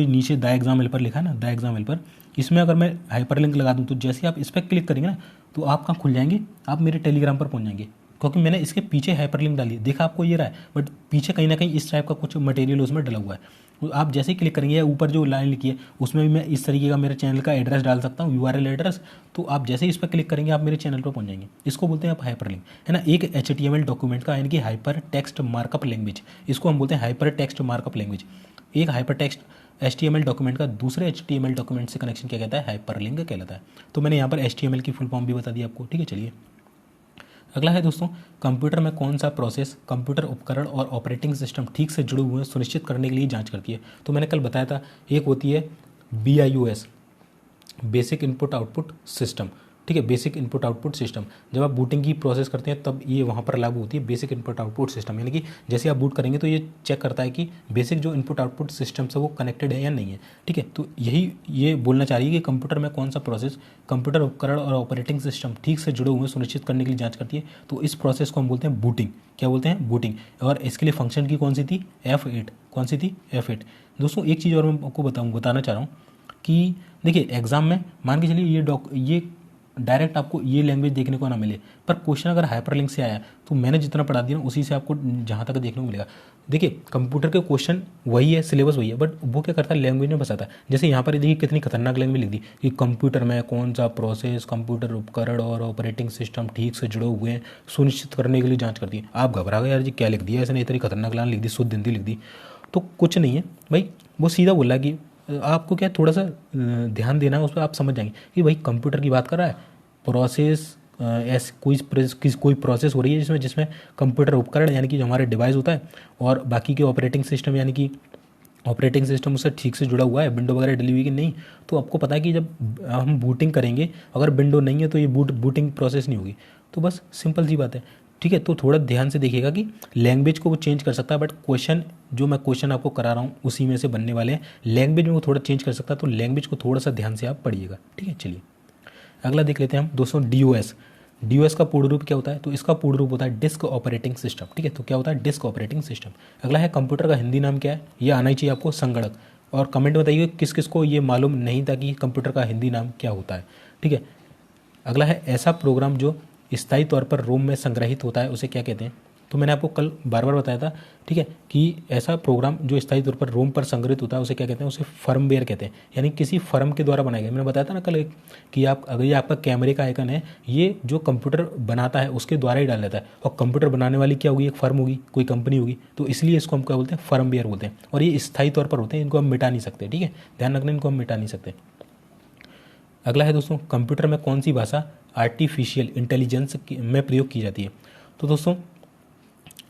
नीचे द एग्जाम हेल्पर लिखा है ना, द एग्जाम हेल्पर, इसमें अगर मैं हाइपरलिंक लगा दूं तो जैसे ही आप इस पर क्लिक करेंगे ना तो आप कहाँ खुल जाएंगे, आप मेरे टेलीग्राम पर पहुंच जाएंगे, क्योंकि मैंने इसके पीछे हाइपरलिंक डाली है। देखा आपको ये रहा है, बट पीछे कहीं ना कहीं इस टाइप का कुछ मटेरियल उसमें डला हुआ है। तो आप जैसे ही क्लिक करेंगे, ऊपर जो लाइन लिखी है उसमें भी मैं इस तरीके का मेरे चैनल का एड्रेस डाल सकता हूँ, URL एड्रेस। तो आप जैसे ही इस पर क्लिक करेंगे आप मेरे चैनल पर पहुंच जाएंगे। इसको बोलते हैं आप हाइपरलिंक, है ना। एक HTML डॉक्यूमेंट का यानी कि हाइपर टेक्स्ट मार्कअप लैंग्वेज, इसको हम बोलते हैं हाइपर टेक्स्ट मार्कअप लैंग्वेज। एक हाइपर टेक्स्ट HTML डॉक्यूमेंट का दूसरे HTML डॉक्यूमेंट से कनेक्शन क्या कहता है, हाइपरलिंक कहलाता है। तो मैंने यहाँ पर HTML की फुल फॉर्म भी बता दी आपको। ठीक है, चलिए अगला है दोस्तों, कंप्यूटर में कौन सा प्रोसेस कंप्यूटर उपकरण और ऑपरेटिंग सिस्टम ठीक से जुड़े हुए हैं सुनिश्चित करने के लिए जांच करती है। तो मैंने कल बताया था, एक होती है BIOS, basic input output system. ठीक है, बेसिक इनपुट आउटपुट सिस्टम, जब आप बूटिंग की प्रोसेस करते हैं तब ये वहाँ पर लागू होती है, बेसिक इनपुट आउटपुट सिस्टम। यानी कि जैसे आप बूट करेंगे तो ये चेक करता है कि बेसिक जो इनपुट आउटपुट सिस्टम से वो कनेक्टेड है या नहीं है। ठीक है, तो यही ये बोलना चाह रही है कि कंप्यूटर में कौन सा प्रोसेस कंप्यूटर उपकरण और ऑपरेटिंग सिस्टम ठीक से जुड़े हुए सुनिश्चित करने के लिए जाँच करती है। तो इस प्रोसेस को हम बोलते हैं बूटिंग। क्या बोलते हैं, बूटिंग। और इसके लिए फंक्शन की कौन सी थी, F8। कौन सी थी, F8। दोस्तों एक चीज़ और मैं आपको बताना चाह रहा हूँ कि देखिए एग्जाम में मान के चलिए ये डायरेक्ट आपको ये लैंग्वेज देखने को ना मिले, पर क्वेश्चन अगर हाइपरलिंक से आया तो मैंने जितना पढ़ा दिया ना उसी से आपको जहाँ तक देखने को मिलेगा। देखिए कंप्यूटर के क्वेश्चन वही है, सिलेबस वही है, बट वो क्या करता है, लैंग्वेज में बसाता है। जैसे यहाँ पर देखिए कितनी खतरनाक लैंग्वेज लिख दी कि कंप्यूटर में कौन सा प्रोसेस कंप्यूटर उपकरण और ऑपरेटिंग सिस्टम ठीक से जुड़े हुए हैं सुनिश्चित करने के लिए जाँच करती है। आप घबरा गए यार जी क्या लिख दिया, ऐसे नहीं, इतनी खतरनाक लाइन लिख दी, शुद्ध हिंदी लिख दी। तो कुछ नहीं है भाई, वो सीधा बोला कि आपको क्या थोड़ा सा ध्यान देना है उस पर, आप समझ जाएंगे कि भाई कंप्यूटर की बात कर रहा है, प्रोसेस ऐसे कोई प्रोसेस हो रही है जिसमें जिसमें कंप्यूटर उपकरण यानी कि जो हमारे डिवाइस होता है और बाकी के ऑपरेटिंग सिस्टम यानी कि ऑपरेटिंग सिस्टम उससे ठीक से जुड़ा हुआ है, विंडो वगैरह डली हुई कि नहीं। तो आपको पता है कि जब हम बूटिंग करेंगे अगर विंडो नहीं है तो ये बूटिंग प्रोसेस नहीं होगी। तो बस सिंपल सी बात है, ठीक है। तो थोड़ा ध्यान से देखिएगा कि लैंग्वेज को वो चेंज कर सकता है, बट क्वेश्चन आपको करा रहा हूँ उसी में से बनने वाले हैं। लैंग्वेज में वो थोड़ा चेंज कर सकता है, तो लैंग्वेज को थोड़ा सा ध्यान से आप पढ़िएगा, ठीक है। चलिए अगला देख लेते हैं हम दोस्तों, डी का पूर्ण रूप क्या होता है? तो इसका पूर्ण रूप होता है डिस्क ऑपरेटिंग सिस्टम, ठीक है। तो क्या होता है? Disk operating system. अगला है कंप्यूटर का हिंदी नाम क्या है? ये आना ही चाहिए आपको, संगणक। और कमेंट बताइए किस किस को ये मालूम नहीं था कि कंप्यूटर का हिंदी नाम क्या होता है, ठीक है। अगला है ऐसा प्रोग्राम जो स्थायी तौर पर रोम में संग्रहित होता है उसे क्या कहते हैं? तो मैंने आपको कल बार बार बताया था, ठीक है, कि ऐसा प्रोग्राम जो स्थायी तौर पर रोम पर संग्रहित होता है उसे क्या कहते हैं? उसे फर्मवेयर कहते हैं, यानी किसी फर्म के द्वारा बनाया गया। मैंने बताया था ना कल कि आप अगर ये आपका कैमरे का आइकन है, ये जो कंप्यूटर बनाता है उसके द्वारा ही डाल देता है, और कंप्यूटर बनाने वाली क्या होगी? एक फर्म होगी, कोई कंपनी होगी। तो इसलिए इसको हम क्या बोलते हैं? फर्मवेयर बोलते हैं। और ये स्थायी तौर पर होते हैं, इनको हम मिटा नहीं सकते, ठीक है, ध्यान रखना, इनको हम मिटा नहीं सकते। अगला है दोस्तों, कंप्यूटर में कौन सी भाषा आर्टिफिशियल इंटेलिजेंस में प्रयोग की जाती है? तो दोस्तों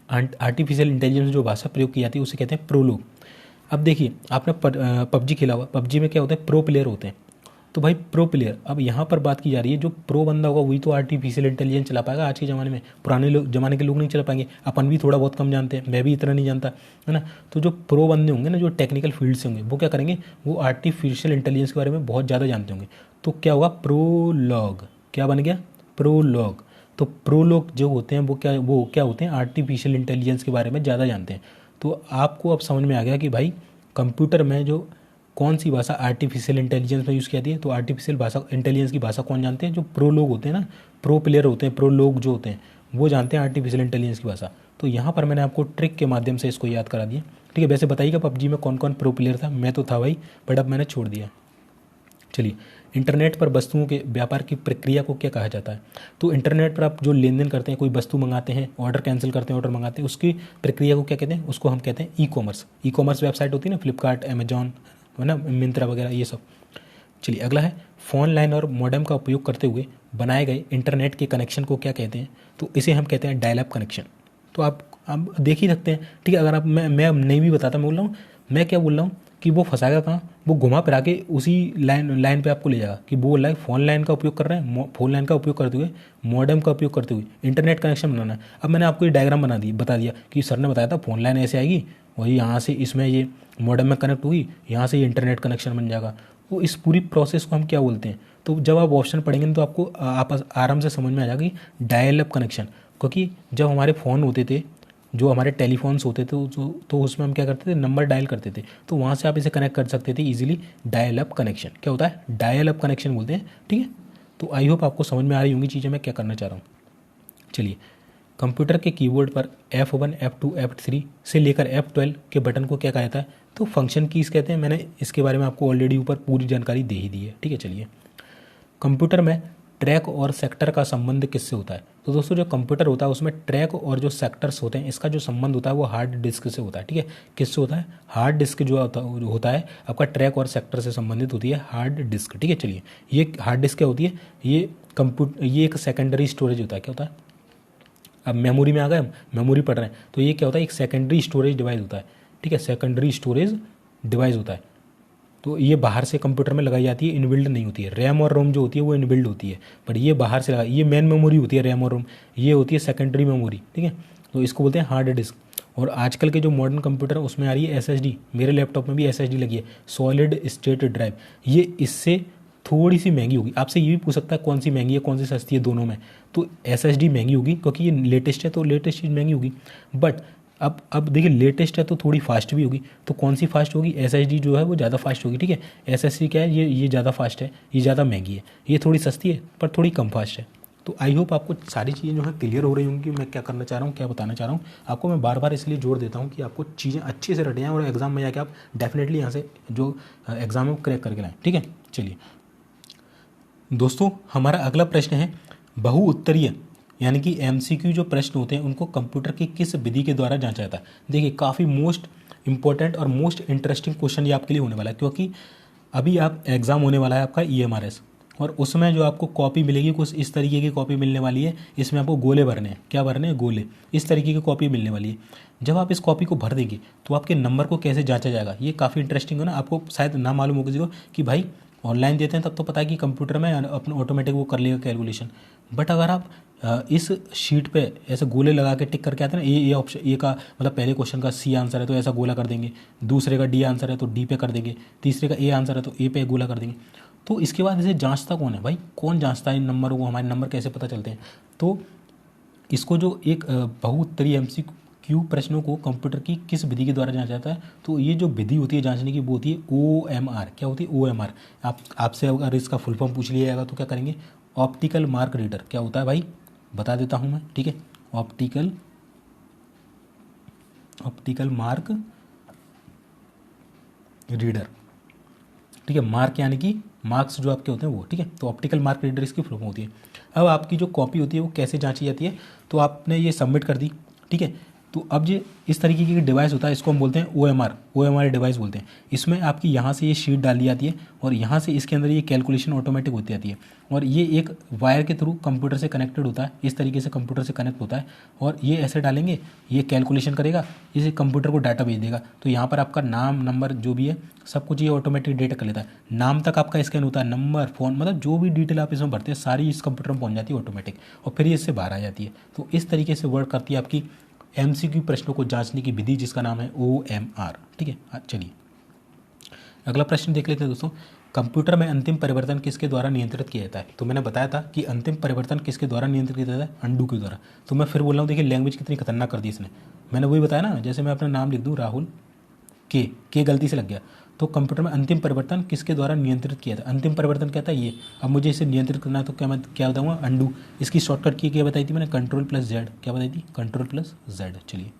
आर्टिफिशियल इंटेलिजेंस जो भाषा प्रयोग की जाती है उसे कहते हैं प्रोलोग। अब देखिए आपने पबजी खेला हुआ, पबजी में क्या होता है? प्रो प्लेयर होते हैं। तो भाई प्रो प्लेयर, अब यहाँ पर बात की जा रही है जो प्रो बंदा होगा वही तो आर्टिफिशियल इंटेलिजेंस चला पाएगा आज के ज़माने में। पुराने ज़माने के लोग नहीं चला पाएंगे, अपन भी थोड़ा बहुत कम जानते हैं, मैं भी इतना नहीं जानता, है ना। तो जो प्रो बंदे होंगे ना, जो टेक्निकल फील्ड से होंगे, वो क्या करेंगे? वो आर्टिफिशियल इंटेलिजेंस के बारे में बहुत ज़्यादा जानते होंगे। तो क्या होगा? प्रोलॉग। क्या बन गया? प्रोलॉग। तो प्रोलॉग जो होते हैं वो क्या होते हैं? आर्टिफिशियल इंटेलिजेंस के बारे में ज़्यादा जानते हैं। तो आपको अब समझ में आ गया कि भाई कंप्यूटर में जो कौन सी भाषा आर्टिफिशियल इंटेलिजेंस में यूज़ की जाती है। तो आर्टिफिशियल भाषा इंटेलिजेंस की भाषा कौन जानते हैं? जो प्रो लोग होते हैं ना, प्रो प्लेयर होते हैं, प्रो लोग जो होते हैं वो जानते हैं आर्टिफिशियल इंटेलिजेंस की भाषा। तो यहाँ पर मैंने आपको ट्रिक के माध्यम से इसको याद करा दिया, ठीक है। वैसे बताइएगा पबजी में कौन कौन प्रो प्लेयर था? मैं तो था भाई, बट अब मैंने छोड़ दिया। चलिए, इंटरनेट पर वस्तुओं के व्यापार की प्रक्रिया को क्या कहा जाता है? तो इंटरनेट पर आप जो लेन देन करते हैं, कोई वस्तु मंगाते हैं, ऑर्डर कैंसिल करते हैं, ऑर्डर मंगाते हैं, उसकी प्रक्रिया को क्या कहते हैं? उसको हम कहते हैं e commerce. E commerce website होती है ना, फ्लिपकार्ट, अमेजॉन, है ना, मिंत्रा वगैरह, ये सब। चलिए अगला है, फ़ोन लाइन और मॉडेम का उपयोग करते हुए बनाए गए इंटरनेट के कनेक्शन को क्या कहते हैं? तो इसे हम कहते हैं डायल अप कनेक्शन। तो आप देख ही सकते हैं, ठीक है। अगर आप मैं नहीं भी बताता, मैं बोल रहा हूँ, मैं क्या बोल रहा हूँ कि वो फंसाएगा कहाँ? वो घुमा फिरा के उसी लाइन पे आपको ले जाएगा कि वो बोल रहा है फ़ोन लाइन का उपयोग कर रहे हैं, फ़ोन लाइन का उपयोग करते हुए मॉडेम का उपयोग करते हुए इंटरनेट कनेक्शन बनाना है। अब मैंने आपको ये डायग्राम बता दिया कि सर ने बताया था फ़ोन लाइन ऐसे आएगी और यहाँ से इसमें ये मॉडेम में कनेक्ट होगी, यहाँ से ये इंटरनेट कनेक्शन बन जाएगा। वो इस पूरी प्रोसेस को हम क्या बोलते हैं? तो जब आप ऑप्शन पढ़ेंगे तो आपको आप आराम से समझ में आ जाएगा कि डायल अप कनेक्शन। क्योंकि जब हमारे फ़ोन होते थे, जो हमारे टेलीफोन्स होते थे, तो उसमें हम क्या करते थे? नंबर डायल करते थे, तो वहाँ से आप इसे कनेक्ट कर सकते थे इजीली। डायल अप कनेक्शन क्या होता है? डायल अप कनेक्शन बोलते हैं, ठीक है। तो आई होप आपको समझ में आ रही होंगी चीज़ें मैं क्या करना चाह रहा हूँ। चलिए, कंप्यूटर के कीबोर्ड पर F1, F2, F3 से लेकर F12 के बटन को क्या कहा जाता है? तो फंक्शन कीज़ कहते हैं। मैंने इसके बारे में आपको ऑलरेडी ऊपर पूरी जानकारी दे ही दी है, ठीक है। चलिए, कंप्यूटर में ट्रैक और सेक्टर का संबंध किससे होता है? तो दोस्तों जो कंप्यूटर होता है उसमें ट्रैक और जो सेक्टर्स होते हैं इसका जो संबंध होता है वो हार्ड डिस्क से होता है, ठीक है। किससे होता है? हार्ड डिस्क जो होता है आपका ट्रैक और सेक्टर से संबंधित होती है हार्ड डिस्क, ठीक है। चलिए, ये हार्ड डिस्क क्या होती है? ये एक सेकेंडरी स्टोरेज होता है। क्या होता है? अब मेमोरी में आ गए, हम मेमोरी पढ़ रहे हैं, तो ये क्या होता है? एक सेकेंडरी स्टोरेज डिवाइस होता है, ठीक है। सेकेंडरी स्टोरेज डिवाइस होता है। तो ये बाहर से कंप्यूटर में लगाई जाती है, इनबिल्ड नहीं होती है। रैम और रोम जो होती है वो इनबिल्ड होती है, पर ये बाहर से ये मेन मेमोरी होती है रैम और रोम, ये होती है सेकेंडरी मेमोरी, ठीक है। तो इसको बोलते हैं हार्ड डिस्क। और आजकल के जो मॉडर्न कंप्यूटर है उसमें आ रही है SSD। मेरे लैपटॉप में भी SSD लगी है, सॉलिड स्टेट ड्राइव। ये इससे थोड़ी सी महंगी होगी। आपसे ये भी पूछ सकता है कौन सी महंगी है कौन सी सस्ती है, दोनों में। तो SSD महंगी होगी क्योंकि ये लेटेस्ट है, तो लेटेस्ट चीज़ महंगी होगी। बट अब देखिए लेटेस्ट है तो थोड़ी फास्ट भी होगी। तो कौन सी फास्ट होगी? SSD जो है वो ज़्यादा फास्ट होगी, ठीक है। SSD क्या है? ये ज़्यादा फास्ट है, ये ज़्यादा महंगी है। ये थोड़ी सस्ती है पर थोड़ी कम फास्ट है। तो आई होप आपको सारी चीज़ें जो है क्लियर हो रही होंगी मैं क्या करना चाह रहा हूँ, क्या बताना चाह रहा हूँ आपको। मैं बार बार इसलिए जोर देता हूँ कि आपको चीज़ें अच्छे से रट जाएँ और एग्जाम में जाके आप डेफिनेटली यहाँ से जो एग्जाम है वो क्रैक करके लाएँ, ठीक है। चलिए दोस्तों, हमारा अगला प्रश्न है, बहु उत्तरीय यानी कि MCQ जो प्रश्न होते हैं उनको कंप्यूटर की किस विधि के द्वारा जांचा जाता है? देखिए काफ़ी मोस्ट इंपॉर्टेंट और मोस्ट इंटरेस्टिंग क्वेश्चन ये आपके लिए होने वाला है, क्योंकि अभी आप एग्ज़ाम होने वाला है आपका EMRS, और उसमें जो आपको कॉपी मिलेगी कुछ इस तरीके की कॉपी मिलने वाली है। इसमें आपको गोले भरने हैं, क्या भरने हैं, गोले। इस तरीके की कॉपी मिलने वाली है। जब आप इस कॉपी को भर देंगे तो आपके नंबर को कैसे जांचा जाएगा, ये काफ़ी इंटरेस्टिंग है ना। आपको शायद ना मालूम हो किसी को कि भाई ऑनलाइन देते हैं तब तो पता है कि कंप्यूटर में अपना ऑटोमेटिक वो कर लेगा कैलकुलेशन, बट अगर आप इस शीट पे ऐसे गोले लगा के टिक करके आते हैं ना, ये ऑप्शन ए का मतलब पहले क्वेश्चन का C आंसर है तो ऐसा गोला कर देंगे, दूसरे का D आंसर है तो D पे कर देंगे, तीसरे का A आंसर है तो A पे गोला कर देंगे। तो इसके बाद इसे जांचता कौन है भाई, कौन जांचता है इन नंबरों को, हमारे नंबर कैसे पता चलते हैं। तो इसको जो एक बहुउत्तरीय MCQ प्रश्नों को कंप्यूटर की किस विधि के द्वारा जांचा जाता है, तो ये जो विधि होती है जांचने की वो होती है OMR। क्या होती है, OMR। आपसे अगर इसका फुल फॉर्म पूछ लिया जाएगा तो क्या करेंगे, ऑप्टिकल मार्क रीडर। क्या होता है भाई, बता देता हूँ मैं, ठीक है। ऑप्टिकल मार्क रीडर, ठीक है। मार्क यानी कि मार्क्स जो आपके होते हैं वो, ठीक है। तो ऑप्टिकल मार्क रीडर इसकी फुल फॉर्म होती है। अब आपकी जो कॉपी होती है वो कैसे जांची जाती है, तो आपने ये सबमिट कर दी, ठीक है। तो अब ये इस तरीके की डिवाइस होता है, इसको हम बोलते हैं OMR डिवाइस बोलते हैं। इसमें आपकी यहाँ से ये शीट डाली जाती है और यहाँ से इसके अंदर ये कैलकुलेशन ऑटोमेटिक होती जाती है, और ये एक वायर के थ्रू कंप्यूटर से कनेक्टेड होता है। इस तरीके से कंप्यूटर से कनेक्ट होता है और ये ऐसे डालेंगे, ये कैलकुलेशन करेगा, इसे कंप्यूटर को डाटा भेज देगा। तो यहाँ पर आपका नाम, नंबर जो भी है सब कुछ ये ऑटोमेटिक डेटा कर लेता है। नाम तक आपका स्कैन होता है, नंबर, फ़ोन, मतलब जो भी डिटेल आप इसमें भरते हैं सारी इस कंप्यूटर में पहुँच जाती है ऑटोमेटिक, और फिर ये इससे बाहर आ जाती है। तो इस तरीके से वर्क करती है आपकी MCQ प्रश्नों को जांचने की विधि, जिसका नाम है OMR, ठीक है। चलिए अगला प्रश्न देख लेते हैं दोस्तों। कंप्यूटर में अंतिम परिवर्तन किसके द्वारा नियंत्रित किया जाता है, तो मैंने बताया था कि अंतिम परिवर्तन किसके द्वारा नियंत्रित किया जाता है, अंडू के द्वारा। तो मैं फिर बोल रहा हूँ, देखिए लैंग्वेज कितनी खतरनाक कर दी इसने। मैंने वही बताया ना, जैसे मैं अपना नाम लिख दूँ राहुल के गलती से लग गया, तो कंप्यूटर में अंतिम परिवर्तन किसके द्वारा नियंत्रित किया था, अंतिम परिवर्तन क्या था ये। अब मुझे इसे नियंत्रित करना है तो क्या मैं क्या बताऊँगा, अंडू। इसकी शॉर्टकट की क्या बताई थी मैंने, Ctrl+Z। क्या बताई थी, Ctrl+Z। चलिए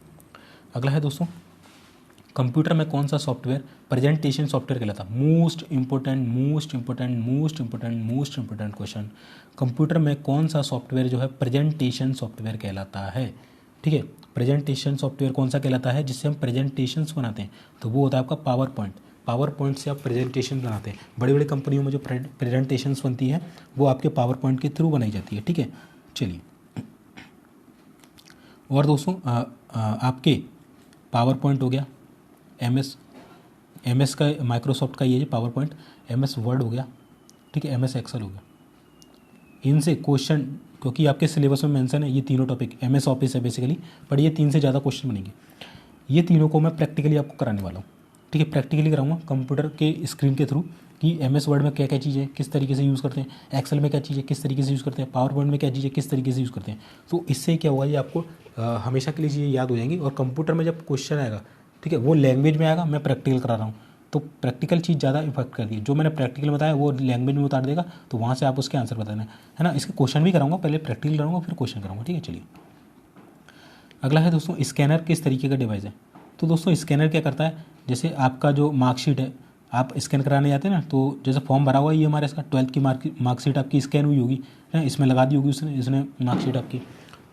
अगला है दोस्तों, कंप्यूटर में कौन सा सॉफ्टवेयर प्रेजेंटेशन सॉफ्टवेयर कहलाता है। Most important question. कंप्यूटर में कौन सा सॉफ्टवेयर जो है प्रेजेंटेशन सॉफ्टवेयर कहलाता है, ठीक है। प्रेजेंटेशन सॉफ्टवेयर कौन सा कहलाता है जिससे हम प्रेजेंटेशंस बनाते हैं, तो वो होता है आपका पावर पॉइंट से आप प्रेजेंटेशन बनाते हैं। बड़ी बड़ी कंपनियों में जो प्रेजेंटेशंस बनती है वो आपके पावर पॉइंट के थ्रू बनाई जाती है, ठीक है। चलिए और दोस्तों आपके पावर पॉइंट हो गया, MS का, माइक्रोसॉफ्ट का ये पावर पॉइंट, MS वर्ड हो गया, ठीक है, MS एक्सेल हो गया। इनसे क्वेश्चन, क्योंकि आपके सिलेबस में मेंशन है ये तीनों टॉपिक, MS ऑफिस है बेसिकली, पर ये 3 से ज़्यादा क्वेश्चन बनेंगे। ये तीनों को मैं प्रैक्टिकली आपको कराने वाला हूँ, ठीक है। प्रैक्टिकली कराऊंगा कंप्यूटर के स्क्रीन के थ्रू कि MS वर्ड में क्या क्या चीज़ें किस तरीके से यूज़ करते हैं, एक्सेल में क्या चीज़ें किस तरीके से यूज़ करते हैं, पावर पॉइंट में क्या चीज़ें किस तरीके से यूज़ करते हैं। तो इससे क्या होगा, ये आपको हमेशा के लिए चीज़ें याद हो जाएंगी। और कंप्यूटर में जब क्वेश्चन आएगा, ठीक है, वो लैंग्वेज में आएगा, मैं प्रैक्टिकल करा रहा हूँ, तो प्रैक्टिकल चीज़ ज़्यादा इफेक्ट करती है। जो मैंने प्रैक्टिकल बताया वो लैंग्वेज में उतार देगा, तो वहाँ से आप उसके आंसर बताना है ना। इसके क्वेश्चन भी कराऊंगा, पहले प्रैक्टिकल कराऊंगा फिर क्वेश्चन कराऊंगा, ठीक है। चलिए अगला है दोस्तों, स्कैनर किस तरीके का डिवाइस है। तो दोस्तों स्कैनर क्या करता है, जैसे आपका जो मार्कशीट है आप स्कैन कराने जाते हैं ना, तो जैसे फॉर्म भरा हुआ है ये हमारे इसका 12th की मार्कशीट आपकी स्कैन हुई होगी, है इसमें लगा दी होगी इसने मार्कशीट आपकी,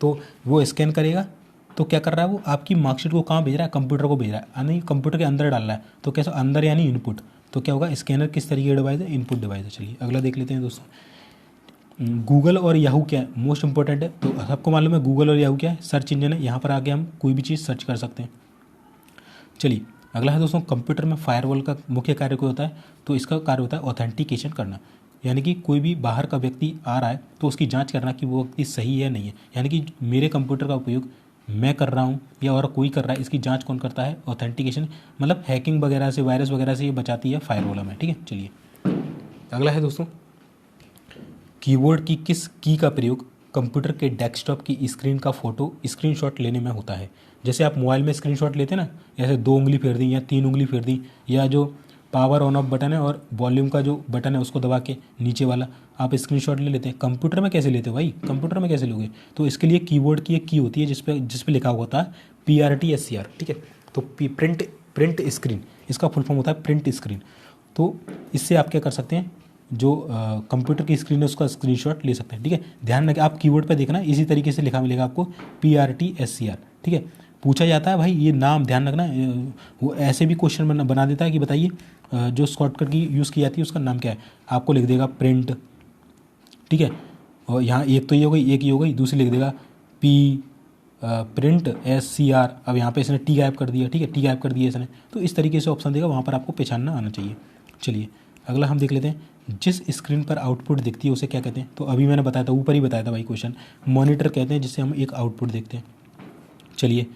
तो वो स्कैन करेगा। तो क्या कर रहा है वो, आपकी मार्कशीट को कहाँ भेज रहा है, कंप्यूटर को भेज रहा है, यानी कंप्यूटर के अंदर डाल रहा है। तो कैसे अंदर, यानी इनपुट। तो क्या होगा, स्कैनर किस तरीके का डिवाइस है, इनपुट डिवाइस है। चलिए अगला देख लेते हैं दोस्तों, गूगल और याहू क्या है, मोस्ट इंपॉर्टेंट है। तो सबको मालूम है गूगल और याहू क्या है, सर्च इंजन है। यहाँ पर आके हम कोई भी चीज़ सर्च कर सकते हैं। चलिए अगला है दोस्तों, कंप्यूटर में फायरवॉल का मुख्य कार्य क्या होता है, तो इसका कार्य होता है ऑथेंटिकेशन करना, यानी कि कोई भी बाहर का व्यक्ति आ रहा है तो उसकी जांच करना कि वो व्यक्ति सही है नहीं है, यानी कि मेरे कंप्यूटर का उपयोग मैं कर रहा हूँ या और कोई कर रहा है, इसकी जांच कौन करता है, ऑथेंटिकेशन। मतलब हैकिंग वगैरह से, वायरस वगैरह से ये बचाती है फायरवॉल हमें, ठीक है। चलिए अगला है दोस्तों, कीबोर्ड की किस की का प्रयोग कंप्यूटर के डेस्कटॉप की स्क्रीन का फोटो स्क्रीनशॉट लेने में होता है। जैसे आप मोबाइल में स्क्रीनशॉट लेते हैं ना, ऐसे 2 उंगली फेर दी या 3 उंगली फेर दी, या जो पावर ऑन ऑफ बटन है और वॉल्यूम का जो बटन है उसको दबा के नीचे वाला आप स्क्रीनशॉट ले लेते हैं। कंप्यूटर में कैसे लेते हो भाई, कंप्यूटर में कैसे लोगे, तो इसके लिए कीबोर्ड की एक की होती है जिस पे लिखा हुआ होता है PRT SCR, ठीक है। तो प्रिंट स्क्रीन, इसका फुल फॉर्म होता है प्रिंट स्क्रीन। तो इससे आप क्या कर सकते हैं, जो कंप्यूटर की स्क्रीन है उसका स्क्रीनशॉट ले सकते हैं, ठीक है। ध्यान रखें, आप कीबोर्ड पे देखना इसी तरीके से लिखा मिलेगा आपको PRT SCR, ठीक है। पूछा जाता है भाई, ये नाम ध्यान रखना। वो ऐसे भी क्वेश्चन बना देता है कि बताइए जो शॉर्टकट की यूज़ की जाती है उसका नाम क्या है, आपको लिख देगा प्रिंट, ठीक है। और यहाँ एक तो ये हो गई, एक ये हो गई, दूसरी लिख देगा पी प्रिंट SCR। अब यहाँ पे इसने टी गायब कर दिया, ठीक है, टी गायब कर दिया इसने। तो इस तरीके से ऑप्शन देगा, वहाँ पर आपको पहचानना आना चाहिए। चलिए अगला हम देख लेते हैं, जिस स्क्रीन पर आउटपुट दिखती है उसे क्या कहते हैं। तो अभी मैंने बताया था, ऊपर ही बताया था भाई क्वेश्चन, मॉनिटर कहते हैं जिससे हम एक आउटपुट देखते हैं। चलिए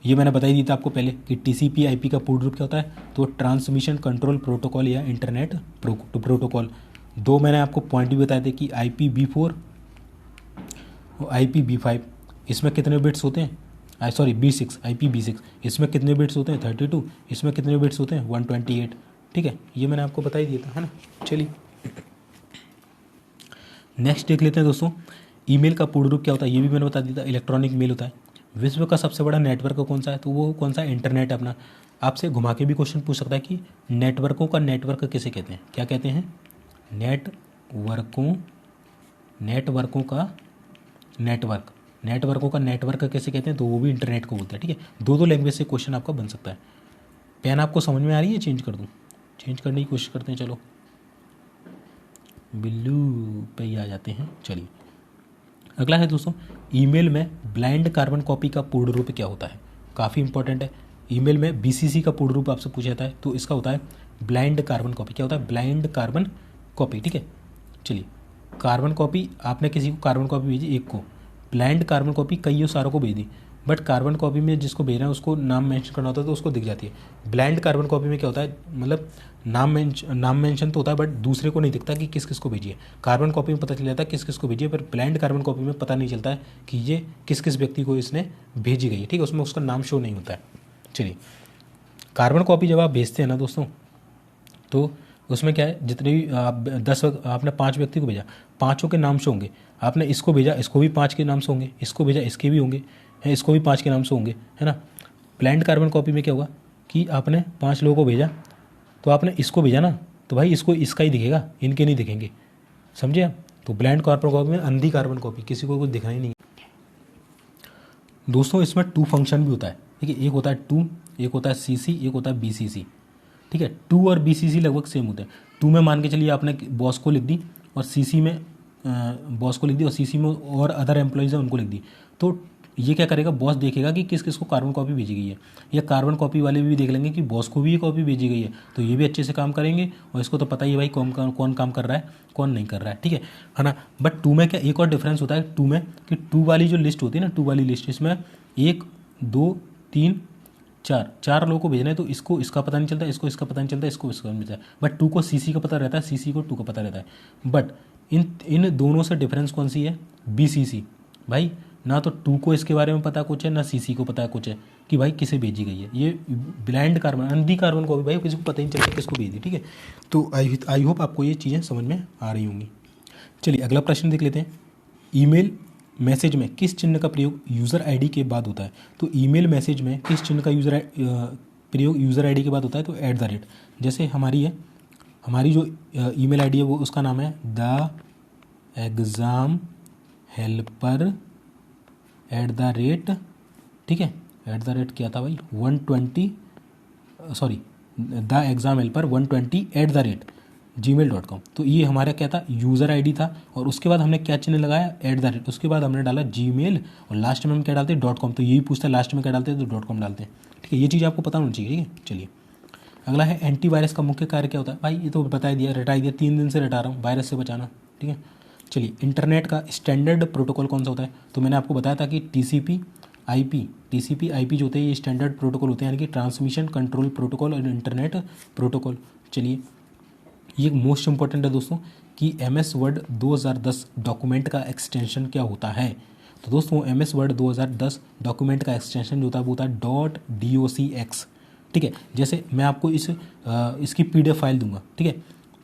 ये मैंने बता ही दिया था आपको पहले कि TCP IP का पूर्ण रूप क्या होता है, तो ट्रांसमिशन कंट्रोल प्रोटोकॉल या इंटरनेट प्रोटोकॉल। दो मैंने आपको पॉइंट भी बताए थे कि IPv4 और IPv5, इसमें कितने बिट्स होते हैं, सॉरी B6, IPv6, इसमें कितने बिट्स होते हैं 32, इसमें कितने बिट्स होते हैं 128, ठीक है, ये मैंने आपको बता ही दिया था, है ना। चलिए नेक्स्ट देख लेते हैं दोस्तों, ईमेल का पूर्ण रूप क्या होता है, ये भी मैंने बता दिया था, इलेक्ट्रॉनिक मेल होता है। विश्व का सबसे बड़ा नेटवर्क कौन सा है, तो वो कौन सा है, इंटरनेट है अपना। आपसे घुमा के भी क्वेश्चन पूछ सकता है कि नेटवर्कों का नेटवर्क किसे कहते हैं, क्या कहते हैं, नेटवर्कों का नेटवर्क कैसे कहते हैं, तो वो भी इंटरनेट को बोलते हैं, ठीक है। दो लैंग्वेज से क्वेश्चन आपका बन सकता है। पेन आपको समझ में आ रही है, चेंज कर दूँ, चेंज करने की कोशिश करते हैं, चलो ब्लू पे ही आ जाते हैं। चलिए अगला है दोस्तों, ईमेल में ब्लाइंड कार्बन कॉपी का पूर्ण रूप क्या होता है, काफ़ी इंपॉर्टेंट है। ईमेल में BCC का पूर्ण रूप आपसे पूछा जाता है, तो इसका होता है ब्लाइंड कार्बन कॉपी। क्या होता है, ब्लाइंड कार्बन कॉपी, ठीक है। चलिए कार्बन कॉपी, आपने किसी को कार्बन कॉपी भेजी एक को, ब्लाइंड कार्बन कॉपी कई सारों को भेज दी, बट कार्बन कॉपी में जिसको भेजना है उसको नाम मेंशन करना होता है तो उसको दिख जाती है। ब्लाइंड कार्बन कॉपी में क्या होता है, मतलब नाम मेंशन तो होता है बट दूसरे को नहीं दिखता कि किस किस को भेजिए। कार्बन कॉपी में पता चल जाता है किस किस को भेजिए, पर ब्लाइंड कार्बन कॉपी में पता नहीं चलता है कि ये किस किस व्यक्ति को इसने भेजी गई है, ठीक है, उसमें उसका नाम शो नहीं होता है। चलिए कार्बन कॉपी जब आप भेजते हैं ना दोस्तों, तो उसमें क्या है, जितने भी आप 10, आपने 5 व्यक्ति को भेजा, 5 के नाम से होंगे। आपने इसको भेजा, इसको भी 5 के नाम से होंगे, इसको भेजा, इसके भी होंगे, इसको भी 5 के नाम से होंगे, है ना। ब्लाइंड कार्बन कॉपी में क्या होगा कि आपने 5 लोगों को भेजा, तो आपने इसको भेजा ना, तो भाई इसको इसका ही दिखेगा, इनके नहीं दिखेंगे, समझे आप। तो ब्लाइंड कार्बन कॉपी में अंधी कार्बन कॉपी, किसी को कुछ दिखना ही नहीं दोस्तों। इसमें 2 फंक्शन भी होता है, ठीक है, एक होता है 2, एक होता है CC, एक होता है BCC, ठीक है। 2 और BCC लगभग सेम होते हैं। 2 में मान के चलिए आपने बॉस को लिख दी, और CC में बॉस को लिख दी, और CC में और अदर एम्प्लॉयज़ हैं उनको लिख दी। तो ये क्या करेगा, बॉस देखेगा कि किस किस को कार्बन कॉपी भेजी गई है, या कार्बन कॉपी वाले भी देख लेंगे कि बॉस को भी ये कॉपी भेजी गई है, तो ये भी अच्छे से काम करेंगे, और इसको तो पता ही है भाई कौन काम कर रहा है, कौन नहीं कर रहा है, ठीक है ना। बट 2 में क्या एक और डिफरेंस होता है 2 में, कि 2 वाली जो लिस्ट होती है ना, 2 वाली लिस्ट, इसमें 1 2 3 4 लोगों को भेजना है, तो इसको इसका पता नहीं चलता, इसको इसका पता नहीं चलता, इसको इसका नहीं चलता। बट 2 को CC का पता रहता है, CC को 2 का पता रहता है। बट इन दोनों से डिफरेंस कौन सी है, BCC भाई, ना तो 2 को इसके बारे में पता कुछ है, ना CC को पता कुछ है कि भाई किसे भेजी गई है। ये ब्लाइंड कार्बन, अंधी कार्बन को भी भाई किसी को पता ही नहीं चलता किसको भेजी, ठीक है। तो आई होप आपको ये चीज़ें समझ में आ रही होंगी। चलिए अगला प्रश्न देख लेते हैं, ईमेल मैसेज में किस चिन्ह का प्रयोग यूज़र ID के बाद होता है। तो ईमेल मैसेज में किस चिन्ह का प्रयोग यूज़र ID के बाद होता है, तो @ जैसे हमारी जो ईमेल ID है वो उसका नाम है द एग्ज़ाम हेल्पर @ ठीक है, @ क्या था भाई 120, sorry the exam helper 120 @gmail.com। तो ये हमारा क्या था, यूज़र ID था, और उसके बाद हमने क्या चिन्ह लगाया, @ उसके बाद हमने डाला Gmail, और लास्ट में हम क्या डालते हैं .com। तो यही पूछता है लास्ट में क्या डालते हैं, तो .com डालते हैं, ठीक है। ये चीज़ आपको पता होनी चाहिए, ठीक है। चलिए अगला है, एंटीवायरस का मुख्य कार्य क्या होता है। भाई ये तो बता दिया, रटा दिया, 3 दिन से रटा रहा हूँ, वायरस से बचाना, ठीक है। चलिए इंटरनेट का स्टैंडर्ड प्रोटोकॉल कौन सा होता है, तो मैंने आपको बताया था कि TCP IP जो होते हैं ये स्टैंडर्ड प्रोटोकॉल होते हैं, यानी कि ट्रांसमिशन कंट्रोल प्रोटोकॉल और इंटरनेट प्रोटोकॉल। चलिए ये मोस्ट इंपॉर्टेंट है दोस्तों कि MS वर्ड 2010 डॉक्यूमेंट का एक्सटेंशन क्या होता है। तो दोस्तों MS वर्ड 2010 डॉक्यूमेंट का एक्सटेंशन जो होता है वो होता है .docx, ठीक है। जैसे मैं आपको इसकी PDF फाइल दूंगा, ठीक है,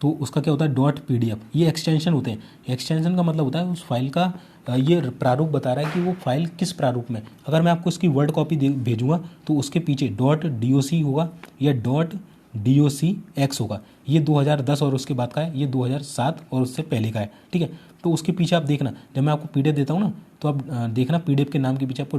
तो उसका क्या होता है .pdf, ये एक्सटेंशन होते हैं। एक्सटेंशन का मतलब होता है उस फाइल का ये प्रारूप बता रहा है कि वो फाइल किस प्रारूप में। अगर मैं आपको इसकी वर्ड कॉपी भेजूँगा तो उसके पीछे .doc होगा या .docx होगा। ये 2010 और उसके बाद का है, ये 2007 और उससे पहले का है, ठीक है। तो उसके पीछे आप देखना, जब मैं आपको PDF देता हूँ ना, तो आप देखना PDF के नाम के पीछे आपको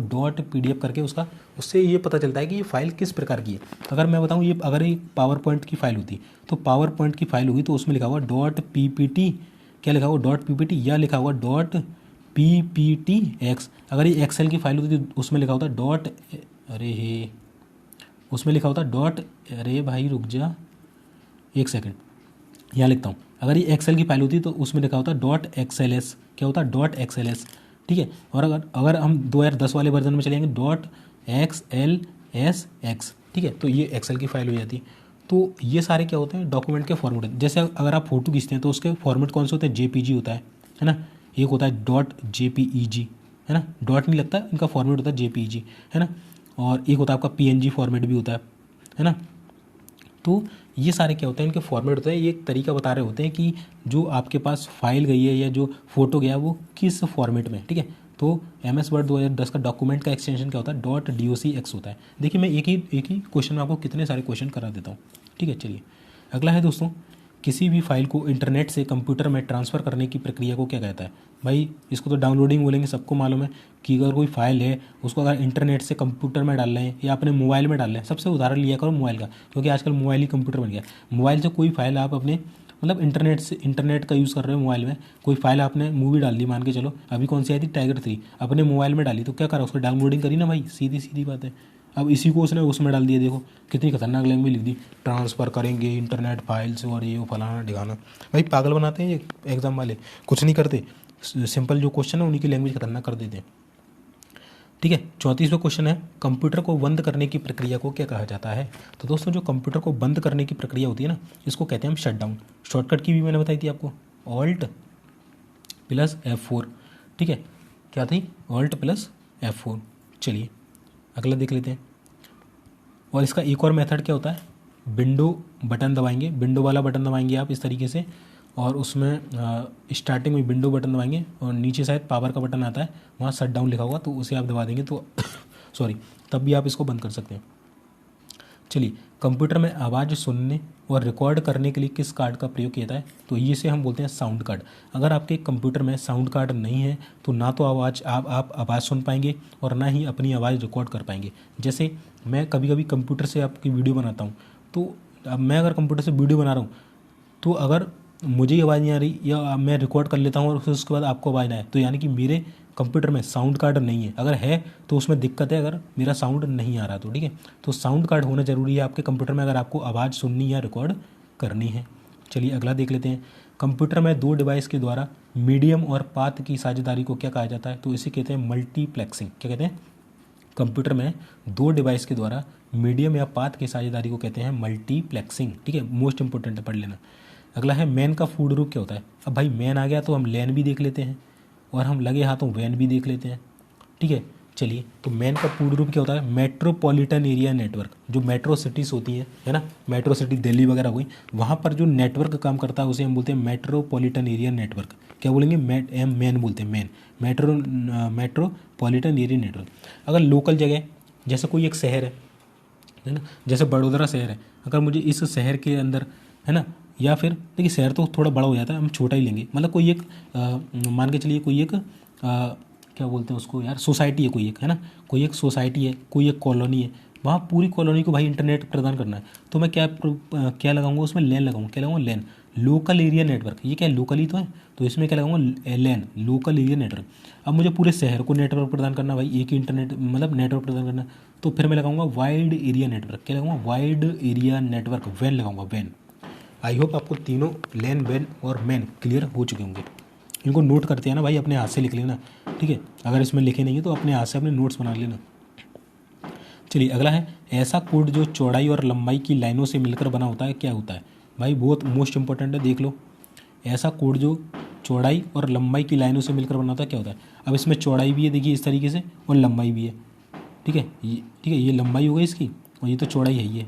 .pdf करके उससे ये पता चलता है कि ये फाइल किस प्रकार की है। अगर मैं बताऊँ ये अगर ये पावर पॉइंट की फाइल होती तो पावर पॉइंट की फाइल होगी तो उसमें लिखा हुआ .ppt, क्या लिखा हुआ .ppt या लिखा हुआ .pptx। अगर ये एक्सेल की फाइल होती तो उसमें लिखा होता उसमें लिखा होता अरे भाई रुक जा एक सेकंड, यहाँ लिखता हूँ। अगर ये एक्सेल की फाइल होती तो उसमें लिखा होता .xls, क्या होता .xls, ठीक है। और अगर हम 2010 वाले वर्जन में चलेंगे .xlsx, ठीक है, तो ये एक्सेल की फाइल हो जाती है। तो ये सारे क्या होते हैं डॉक्यूमेंट के फॉर्मेट। जैसे अगर आप फोटो खींचते हैं तो उसके फॉर्मेट कौन से होते हैं, JPG होता है ना, एक होता है .jpeg, है ना, डॉट नहीं लगता, इनका फॉर्मेट होता है JPEG, है ना, और एक होता है आपका PNG फॉर्मेट भी होता है ना। तो ये सारे क्या होते हैं, इनके फॉर्मेट होते हैं। ये एक तरीका बता रहे होते हैं कि जो आपके पास फाइल गई है या जो फोटो गया वो किस फॉर्मेट में, ठीक है। तो MS वर्ड 2010 का डॉक्यूमेंट का एक्सटेंशन क्या होता है, .docx होता है। देखिए मैं एक ही क्वेश्चन में आपको कितने सारे क्वेश्चन करा देता हूँ, ठीक है। चलिए अगला है दोस्तों, किसी भी फाइल को इंटरनेट से कंप्यूटर में ट्रांसफ़र करने की प्रक्रिया को क्या कहता है। भाई इसको तो डाउनलोडिंग बोलेंगे, सबको मालूम है कि अगर कोई फाइल है उसको अगर इंटरनेट से कंप्यूटर में डाल रहे हैं या अपने मोबाइल में डाल रहे हैं, सबसे उदाहरण लिया करो मोबाइल का, क्योंकि आजकल मोबाइल ही कंप्यूटर बन गया। मोबाइल से कोई फाइल आप अपने मतलब इंटरनेट का यूज़ कर रहे हो, मोबाइल में कोई फाइल आपने मूवी डाल दी, मान के चलो अभी कौन सी आई थी टाइगर 3, अपने मोबाइल में डाली तो क्या करा, उसको डाउनलोडिंग करी ना भाई, सीधी बात है। अब इसी को उसने उसमें डाल दिया, देखो कितनी खतरनाक लैंग्वेज लिख दी, ट्रांसफ़र करेंगे इंटरनेट फाइल से और ये वो फलाना ढिकाना। भाई पागल बनाते हैं ये एग्ज़ाम वाले, कुछ नहीं करते, सिंपल जो क्वेश्चन है उन्हीं की लैंग्वेज खतरनाक कर देते हैं, ठीक है। 34वां क्वेश्चन है, कंप्यूटर को बंद करने की प्रक्रिया को क्या कहा जाता है। तो दोस्तों जो कंप्यूटर को बंद करने की प्रक्रिया होती है ना, इसको कहते हैं हम शटडाउन। शॉर्टकट की भी मैंने बताई थी आपको, Alt+F4, ठीक है, क्या थी Alt+F4। चलिए अगला देख लेते हैं। और इसका एक और मेथड क्या होता है, विंडो बटन दबाएंगे, विंडो वाला बटन दबाएंगे आप इस तरीके से, और उसमें स्टार्टिंग में विंडो बटन दबाएंगे और नीचे शायद पावर का बटन आता है, वहाँ शट डाउन लिखा होगा, तो उसे आप दबा देंगे तो सॉरी तब भी आप इसको बंद कर सकते हैं। चलिए कंप्यूटर में आवाज़ सुनने और रिकॉर्ड करने के लिए किस कार्ड का प्रयोग किया जाता है। तो ये से हम बोलते हैं साउंड कार्ड। अगर आपके कंप्यूटर में साउंड कार्ड नहीं है तो ना तो आप आवाज़ सुन पाएंगे और ना ही अपनी आवाज़ रिकॉर्ड कर पाएंगे। जैसे मैं कभी कभी कंप्यूटर से आपकी वीडियो बनाता हूँ, तो अब मैं अगर कंप्यूटर से वीडियो बना रहा हूँ तो अगर मुझे आवाज़ नहीं आ रही या मैं रिकॉर्ड कर लेता हूँ और उसके बाद आपको आवाज़ ना आए, तो यानी कि मेरे कंप्यूटर में साउंड कार्ड नहीं है। अगर है तो उसमें दिक्कत है, अगर मेरा साउंड नहीं आ रहा तो, ठीक है। तो साउंड कार्ड होना ज़रूरी है आपके कंप्यूटर में अगर आपको आवाज़ सुननी या रिकॉर्ड करनी है। चलिए अगला देख लेते हैं। कंप्यूटर में दो डिवाइस के द्वारा मीडियम और पाथ की साझेदारी को क्या कहा जाता है। तो इसे कहते हैं मल्टीप्लेक्सिंग। क्या कहते हैं, कंप्यूटर में दो डिवाइस के द्वारा मीडियम या पाथ की साझेदारी को कहते हैं मल्टीप्लेक्सिंग, ठीक है। मोस्ट इंपॉर्टेंट है, पढ़ लेना। अगला है मैन का फूड ग्रुप क्या होता है। अब भाई मैन आ गया तो हम लैन भी देख लेते हैं और हम लगे हाथों वैन भी देख लेते हैं, ठीक है। चलिए तो मैन का फूड ग्रुप क्या होता है, मेट्रोपॉलिटन एरिया नेटवर्क। जो मेट्रो सिटीज़ होती हैं, है ना, मेट्रो सिटी दिल्ली वगैरह हुई, वहाँ पर जो नेटवर्क काम करता है उसे हम बोलते हैं मेट्रोपॉलिटन एरिया नेटवर्क। क्या बोलेंगे, मैन बोलते हैं, मैन मेट्रोपॉलिटन एरिया नेटवर्क। अगर लोकल जगह जैसे कोई एक शहर है ना, जैसे बड़ोदरा शहर है, अगर मुझे इस शहर के अंदर, है ना, या फिर देखिए शहर तो थोड़ा बड़ा हो जाता है, हम छोटा ही लेंगे, मतलब कोई एक मान के चलिए कोई एक क्या बोलते हैं उसको यार, सोसाइटी है कोई एक, है ना, कोई एक सोसाइटी है, कोई एक कॉलोनी है, वहाँ पूरी कॉलोनी को भाई इंटरनेट प्रदान करना है, तो मैं क्या लगाऊंगा उसमें, लैन लगाऊंगा। क्या लगाऊंगा, लैन, लोकल एरिया नेटवर्क। ये क्या है, लोकल ही तो है, तो इसमें क्या लगाऊंगा, लैन, लोकल एरिया नेटवर्क। अब मुझे पूरे शहर को नेटवर्क प्रदान करना, भाई एक ही इंटरनेट मतलब नेटवर्क प्रदान करना, तो फिर मैं लगाऊंगा वाइड एरिया नेटवर्क। क्या लगाऊंगा, वाइड एरिया नेटवर्क, वैन लगाऊंगा, वैन। आई होप आपको तीनों लैन, वैन और मैन क्लियर हो चुके होंगे। इनको नोट करते हैं ना भाई, अपने हाथ से लिख लेना, ठीक है। अगर इसमें लिखे नहीं है तो अपने हाथ से अपने नोट्स बना लेना। चलिए अगला है, ऐसा कोड जो चौड़ाई और लंबाई की लाइनों से मिलकर बना होता है, क्या होता है। भाई बहुत मोस्ट इंपॉर्टेंट है, देख लो। ऐसा कोड जो चौड़ाई और लंबाई की लाइनों से मिलकर बना होता है, क्या होता है। अब इसमें चौड़ाई भी है, देखिए इस तरीके से, और लंबाई भी है, ठीक है। ये लंबाई हो गई इसकी, और ये तो चौड़ाई है ये।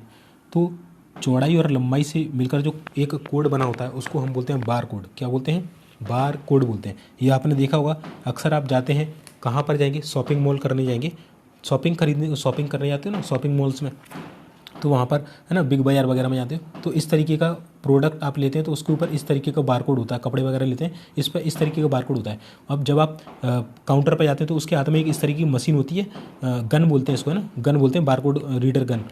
तो चौड़ाई और लंबाई से मिलकर जो एक कोड बना होता है उसको हम बोलते हैं बार कोड। क्या बोलते हैं, बार कोड बोलते हैं। ये आपने देखा होगा, अक्सर आप जाते हैं, कहाँ पर जाएंगे, शॉपिंग मॉल करने जाएंगे, शॉपिंग करने जाते हो ना शॉपिंग मॉल्स में, तो वहाँ पर है ना बिग बाजार वगैरह में जाते हो तो इस तरीके का प्रोडक्ट आप लेते हैं तो उसके ऊपर इस तरीके का बारकोड होता है। कपड़े वगैरह लेते हैं इस पर इस तरीके का बारकोड होता है। अब जब आप काउंटर पर जाते हैं तो उसके हाथ में एक इस तरीके की मशीन होती है, गन बोलते हैं इसको, है ना, गन बोलते हैं, बारकोड रीडर गन।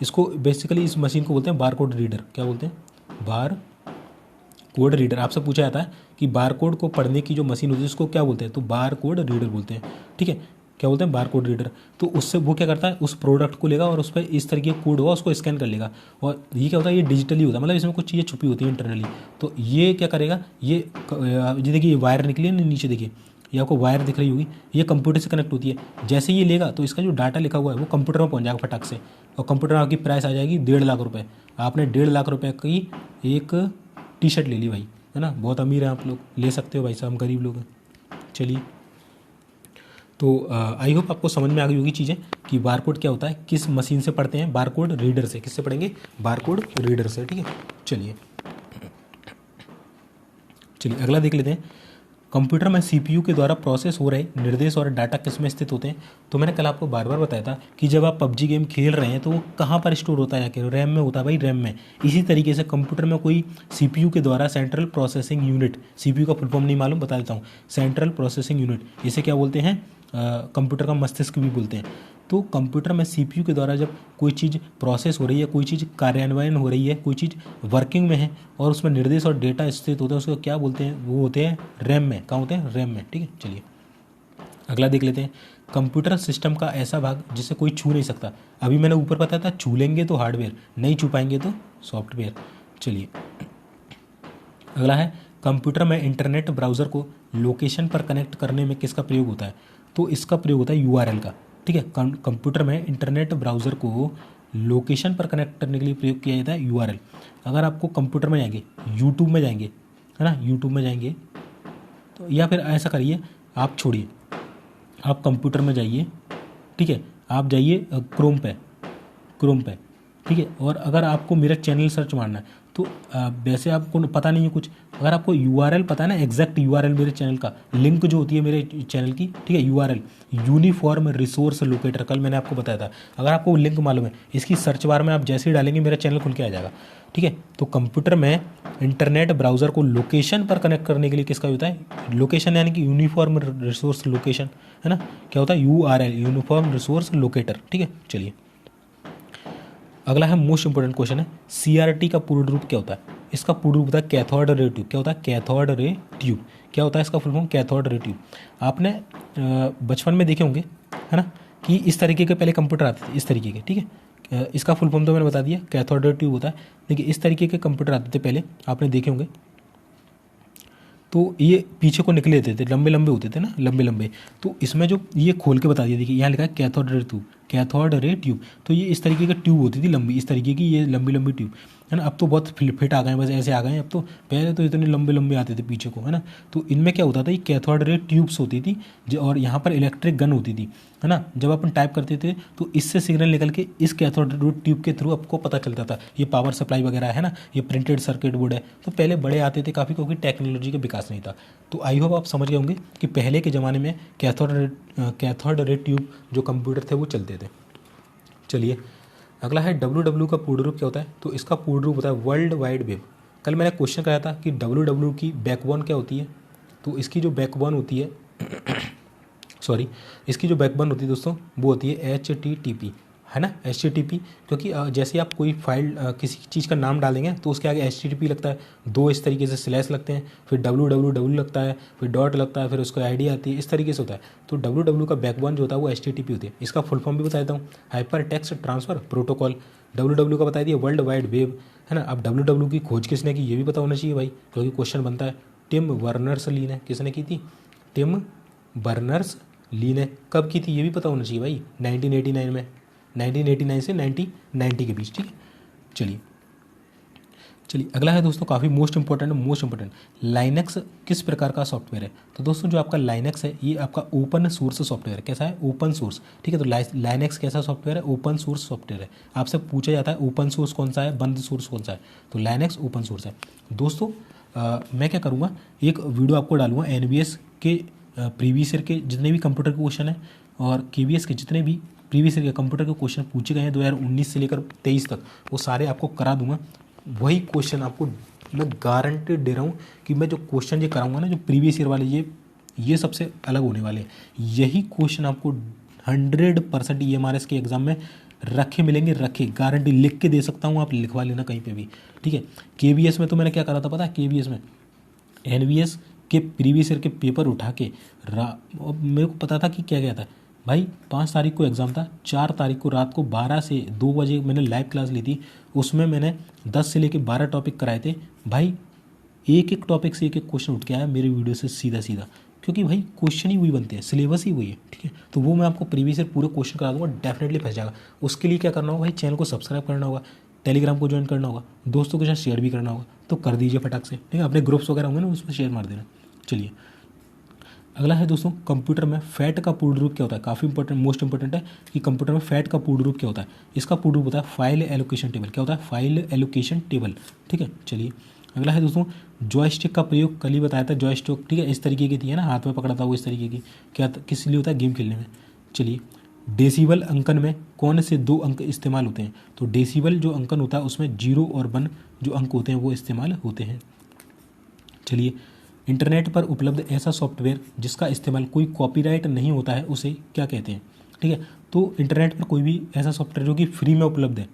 इसको बेसिकली इस मशीन को बोलते हैं बारकोड रीडर। क्या बोलते हैं? Bar code reader. आपसे पूछा जाता है कि बारकोड को पढ़ने की जो मशीन होती है उसको क्या बोलते हैं, तो बार कोड रीडर बोलते हैं। ठीक है, क्या बोलते हैं? Bar code reader. तो उससे वो क्या करता है, उस प्रोडक्ट को लेगा और उस पर इस तरीके का कोड होगा उसको स्कैन कर लेगा। और ये क्या होता है, ये डिजिटली होता है, मतलब इसमें कुछ चीज़ें छुपी होती है इंटरनली। तो ये क्या करेगा, ये देखिए ये वायर निकली है ना नीचे, देखिए ये आपको वायर दिख रही होगी, ये कंप्यूटर से कनेक्ट होती है। जैसे ये लेगा तो इसका जो डाटा लिखा हुआ है वो कंप्यूटर में पहुंच जाएगा फटाक से, और कंप्यूटर में आपकी प्राइस आ जाएगी 1.5 लाख रुपये। आपने 1.5 लाख रुपये की एक टी शर्ट ले ली भाई, है ना, बहुत अमीर है आप लोग, ले सकते हो भाई साहब, हम गरीब लोग हैं। चलिए, तो आई होप आपको समझ में आ गई होगी चीज़ें कि बारकोड क्या होता है, किस मशीन से पढ़ते हैं, बारकोड रीडर से। किससे पढ़ेंगे? बारकोड रीडर से। ठीक है, चलिए अगला देख लेते हैं। कंप्यूटर में सीपीयू के द्वारा प्रोसेस हो रहे निर्देश और डाटा किस में स्थित होते हैं? तो मैंने कल आपको बार बार बताया था कि जब आप पबजी गेम खेल रहे हैं तो वो कहाँ पर स्टोर होता है, जाके रैम में होता है भाई, रैम में। इसी तरीके से कंप्यूटर में कोई सीपीयू के द्वारा सेंट्रल प्रोसेसिंग यूनिट, सीपीयू का फुल फॉर्म नहीं मालूम, बता देता हूँ, सेंट्रल प्रोसेसिंग यूनिट, इसे क्या बोलते हैं? कंप्यूटर का मस्तिष्क भी बोलते हैं। तो कंप्यूटर में सीपीयू के द्वारा जब कोई चीज़ प्रोसेस हो रही है, कोई चीज़ कार्यान्वयन हो रही है, कोई चीज़ वर्किंग में है और उसमें निर्देश और डेटा स्थित होते हैं, उसको क्या बोलते हैं? वो होते हैं रैम में। कहाँ होते हैं? रैम में। ठीक है, चलिए अगला देख लेते हैं। कंप्यूटर सिस्टम का ऐसा भाग जिसे कोई छू नहीं सकता। अभी मैंने ऊपर बताया था, छू लेंगे तो हार्डवेयर, नहीं छू पाएंगे तो सॉफ्टवेयर। चलिए अगला है, कंप्यूटर में इंटरनेट ब्राउज़र को लोकेशन पर कनेक्ट करने में किसका प्रयोग होता है? तो इसका प्रयोग होता है यूआरएल का। ठीक है, कंप्यूटर में इंटरनेट ब्राउज़र को लोकेशन पर कनेक्ट करने के लिए प्रयोग किया जाता है यूआरएल। अगर आपको कंप्यूटर में जाएंगे, यूट्यूब में जाएंगे, है ना, यूट्यूब में जाएंगे तो, या फिर ऐसा करिए, आप छोड़िए, आप कंप्यूटर में जाइए, ठीक है, आप जाइए क्रोम पे, ठीक है, और अगर आपको मेरा चैनल सर्च मारना है तो वैसे आपको पता नहीं है कुछ, अगर आपको यूआरएल पता है ना, एग्जैक्ट यूआरएल मेरे चैनल का, लिंक जो होती है मेरे चैनल की, ठीक है, यूआरएल यूनिफॉर्म रिसोर्स लोकेटर, कल मैंने आपको बताया था। अगर आपको लिंक मालूम है, इसकी सर्च बार में आप जैसे ही डालेंगे मेरा चैनल खुल के आ जाएगा। ठीक है, तो कंप्यूटर में इंटरनेट ब्राउज़र को लोकेशन पर कनेक्ट करने के लिए किसका होता है? लोकेशन, यानी कि यूनिफॉर्म रिसोर्स लोकेशन, है ना, क्या होता है? URL, uniform resource locator. ठीक है, चलिए अगला है, मोस्ट इंपोर्टेंट क्वेश्चन है, सीआरटी का पूर्ण रूप क्या होता है? इसका पूर्ण रूप होता है कैथोड रे ट्यूब। क्या होता है? Cathode ray tube. क्या होता है इसका full form? Cathode ray tube. आपने बचपन में देखे होंगे, है ना, कि इस तरीके के पहले कंप्यूटर आते थे, इस तरीके के। ठीक है, इसका फुल फॉर्म तो मैंने बता दिया, कैथोड रे ट्यूब होता है। देखिए इस तरीके के कंप्यूटर आते थे पहले, आपने देखे होंगे। तो ये पीछे को निकले थे, लंबे लंबे होते थे ना, लंबे लंबे। तो इसमें जो ये खोल के बता दिया, देखिए यहाँ लिखा है cathode ray tube, cathode ray tube. तो ये इस तरीके की ट्यूब होती थी लंबी, इस तरीके की ये लंबी लंबी ट्यूब, है ना। अब तो बहुत फिट आ गए हैं, बस ऐसे आ गए हैं अब तो, पहले तो इतने लंबे लंबे आते थे पीछे को, है ना। तो इनमें क्या होता था, ये कैथोड रे ट्यूब्स होती थी और यहाँ पर इलेक्ट्रिक गन होती थी, है ना। जब अपन टाइप करते थे तो इससे सिग्नल निकल के इस कैथोड रे ट्यूब के थ्रू आपको पता चलता था। ये पावर सप्लाई वगैरह है ना, ये प्रिंटेड सर्किट बोर्ड है, तो पहले बड़े आते थे काफ़ी, क्योंकि टेक्नोलॉजी का विकास नहीं था। तो आई होप आप समझ गए होंगे कि पहले के ज़माने में कैथोड रे ट्यूब जो कंप्यूटर थे वो चलते थे। चलिए अगला है, डब्ल्यू का पूर्ण रूप क्या होता है? तो इसका पूर्ण रूप होता है वर्ल्ड वाइड वेब। कल मैंने क्वेश्चन कराया था कि डब्ल्यू की बैकबोन क्या होती है? तो इसकी जो बैकबोन होती है इसकी जो बैकबोन होती है दोस्तों, वो होती है HTTP, है ना, HTTP। क्योंकि जैसे आप कोई फाइल किसी चीज़ का नाम डालेंगे तो उसके आगे HTTP लगता है, दो इस तरीके से स्लैश लगते हैं, फिर www लगता है, फिर डॉट लगता है, फिर उसको ID आती है, इस तरीके से होता है। तो डब्ल्यू का बैकबोन जो होता है वो HTTP होती है। इसका फुल फॉर्म भी बता देता हूँ, hyper text transfer protocol. W का बता दिया वर्ल्ड वाइड वेब, है ना। अब डब्ल्यू की खोज किसने की, ये भी पता होना चाहिए भाई, क्योंकि क्वेश्चन बनता है। टिम बर्नर्स-ली ने, किसने की थी? टिम बर्नर्स-ली ने। कब की थी ये भी पता होना चाहिए भाई, 1989 में, 1989 से 1990 के बीच। ठीक है, चलिए अगला है दोस्तों, काफ़ी मोस्ट इंपॉर्टेंट, लाइनेक्स किस प्रकार का सॉफ्टवेयर है? तो दोस्तों जो आपका लाइनेक्स है ये आपका ओपन सोर्स सॉफ्टवेयर है। कैसा है? Open source. ठीक है, तो लाइनेक्स कैसा सॉफ्टवेयर है? ओपन सोर्स सॉफ्टवेयर है। आपसे पूछा जाता है ओपन सोर्स कौन सा है, बंद सोर्स कौन सा है? तो लाइनेक्स ओपन सोर्स है। दोस्तों मैं क्या करूँगा, एक वीडियो आपको डालूंगा NBS के प्रीवियस ईयर के जितने भी कंप्यूटर के क्वेश्चन हैं और KVS के जितने भी प्रीवियस ईयर के कंप्यूटर के क्वेश्चन पूछे गए हैं 2019 से लेकर 23 तक, वो सारे आपको करा दूंगा। वही क्वेश्चन आपको मैं गारंटी दे रहा हूँ कि मैं जो क्वेश्चन ये कराऊंगा ना, जो प्रीवियस ईयर वाले ये सबसे अलग होने वाले हैं। यही क्वेश्चन आपको 100% EMRS के एग्जाम में रखे मिलेंगे, रखे, गारंटी लिख के दे सकता हूँ, आप लिखवा लेना कहीं पे भी, ठीक है। KVS में तो मैंने क्या करा था पता है, KVS में NVS के प्रीवियस ईयर के पेपर उठा के मेरे को पता था कि क्या था भाई। 5 तारीख को एग्ज़ाम था, 4 तारीख को रात को 12 से 2 बजे मैंने लाइव क्लास ली थी। उसमें मैंने 10 से लेकर 12 टॉपिक कराए थे भाई। एक एक टॉपिक से एक एक क्वेश्चन उठ के आया मेरे वीडियो से सीधा सीधा, क्योंकि भाई क्वेश्चन ही वही बनते हैं, सिलेबस ही वही है, ठीक है। तो वो मैं आपको प्रीवियस ईयर पूरे क्वेश्चन करा दूंगा, डेफिनेटली फंस जाएगा। उसके लिए क्या करना होगा भाई, चैनल को सब्सक्राइब करना होगा, टेलीग्राम को ज्वाइन करना होगा, दोस्तों के साथ शेयर भी करना होगा, तो कर दीजिए फटाक से, ठीक है। अपने ग्रुप्स वगैरह होंगे ना, उसमें शेयर मार देना। चलिए अगला है दोस्तों, कंप्यूटर में फैट का पूर्ण रूप क्या होता है। काफ़ी इंपॉर्टेंट, मोस्ट इंपॉर्टेंट है कि कंप्यूटर में फैट का पूर्ण रूप क्या होता है। इसका पूर्ण रूप होता है फाइल एलोकेशन टेबल। क्या होता है, फाइल एलोकेशन टेबल, ठीक है। चलिए अगला है दोस्तों, जॉयस्टिक का प्रयोग कल ही बताया था, जॉयस्टिक, ठीक है, इस तरीके की थी है ना, हाथ में पकड़ा था वो, इस तरीके की, क्या किस लिए होता है, गेम खेलने में। चलिए डेसिबल अंकन में कौन से 2 अंक इस्तेमाल होते हैं। तो डेसिबल जो अंकन होता है उसमें 0 और 1 जो अंक होते हैं वो इस्तेमाल होते हैं। चलिए इंटरनेट पर उपलब्ध ऐसा सॉफ्टवेयर जिसका इस्तेमाल कोई कॉपीराइट नहीं होता है उसे क्या कहते हैं, ठीक है। तो इंटरनेट पर कोई भी ऐसा सॉफ्टवेयर जो कि फ्री में उपलब्ध है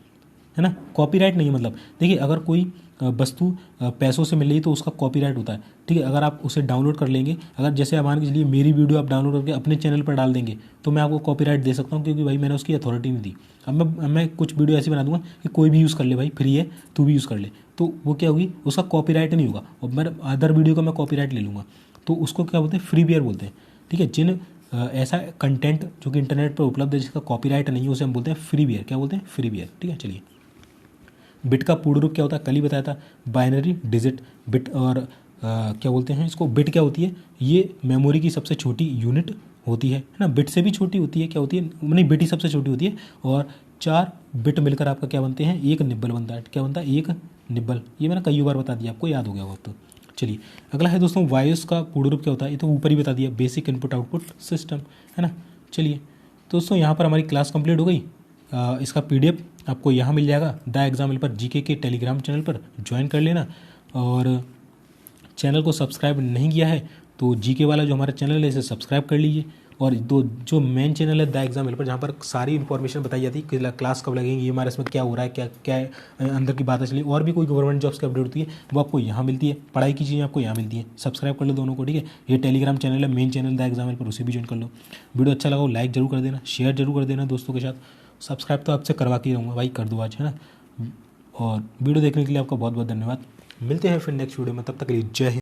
ना, कॉपीराइट नहीं है, मतलब देखिए अगर कोई वस्तु पैसों से मिल रही है तो उसका कॉपीराइट होता है, ठीक है। अगर आप उसे डाउनलोड कर लेंगे, अगर जैसे मान के चलिए मेरी वीडियो आप डाउनलोड करके अपने चैनल पर डाल देंगे तो मैं आपको कॉपीराइट दे सकता हूँ, क्योंकि भाई मैंने उसकी अथॉरिटी नहीं दी। अब मैं कुछ वीडियो ऐसी बना दूंगा कि कोई भी यूज़ कर ले भाई, फ्री है तू भी यूज़ कर ले, तो वो क्या होगी, उसका कॉपीराइट नहीं होगा, और मैं अदर वीडियो का मैं कॉपीराइट ले लूँगा, तो उसको क्या बोलते हैं, फ्रीवेयर बोलते हैं, ठीक है। जिन ऐसा कंटेंट जो कि इंटरनेट पर उपलब्ध है जिसका कॉपीराइट नहीं है उसे हम बोलते हैं फ्रीवेयर। क्या बोलते हैं, फ्रीवेयर, ठीक है। चलिए बिट का पूर्ण रूप क्या होता है, कल ही बताया था, बाइनरी डिजिट बिट। और क्या बोलते हैं इसको, बिट क्या होती है, ये मेमोरी की सबसे छोटी यूनिट होती है ना, बिट से भी छोटी होती है, क्या होती है, नहीं बिट ही सबसे छोटी होती है, और 4 बिट मिलकर आपका क्या बनते हैं, एक निब्बल बनता है। क्या बनता है, एक निब्बल। ये मैंने कई बार बता दिया, आपको याद हो गया वो तो। चलिए अगला है दोस्तों, वायस का पूर्ण रूप क्या होता है, ये तो ऊपर ही बता दिया, बेसिक इनपुट आउटपुट सिस्टम, है ना। चलिए दोस्तों यहाँ पर हमारी क्लास कंप्लीट हो गई। इसका PDF आपको यहाँ मिल जाएगा, द एग्जाम हेल्पर जीके के टेलीग्राम चैनल पर ज्वाइन कर लेना। और चैनल को सब्सक्राइब नहीं किया है तो जीके वाला जो हमारा चैनल है इसे सब्सक्राइब कर लीजिए। और जो मेन चैनल है द एग्जाम हेल्पर, जहाँ पर सारी इन्फॉर्मेशन बताई जाती है कि क्लास कब लगेंगी, EMRS में क्या हो रहा है, क्या क्या अंदर की बातें चली, और भी कोई गवर्नमेंट जॉब्स की अपडेट होती है वो आपको यहाँ मिलती है, पढ़ाई की चीज़ें आपको यहाँ मिलती है। सब्सक्राइब कर लो दोनों को, ठीक है। ये टेलीग्राम चैनल है, main channel the exam helper, उसे भी ज्वाइन कर लो। वीडियो अच्छा लगा हो लाइक जरूर कर देना, शेयर जरूर कर देना दोस्तों के साथ। सब्सक्राइब तो आपसे करवा के रहूँगा भाई, कर दो आज, है ना। और वीडियो देखने के लिए आपका बहुत बहुत धन्यवाद। मिलते हैं फिर नेक्स्ट वीडियो में, तब तक के लिए जय हिंद।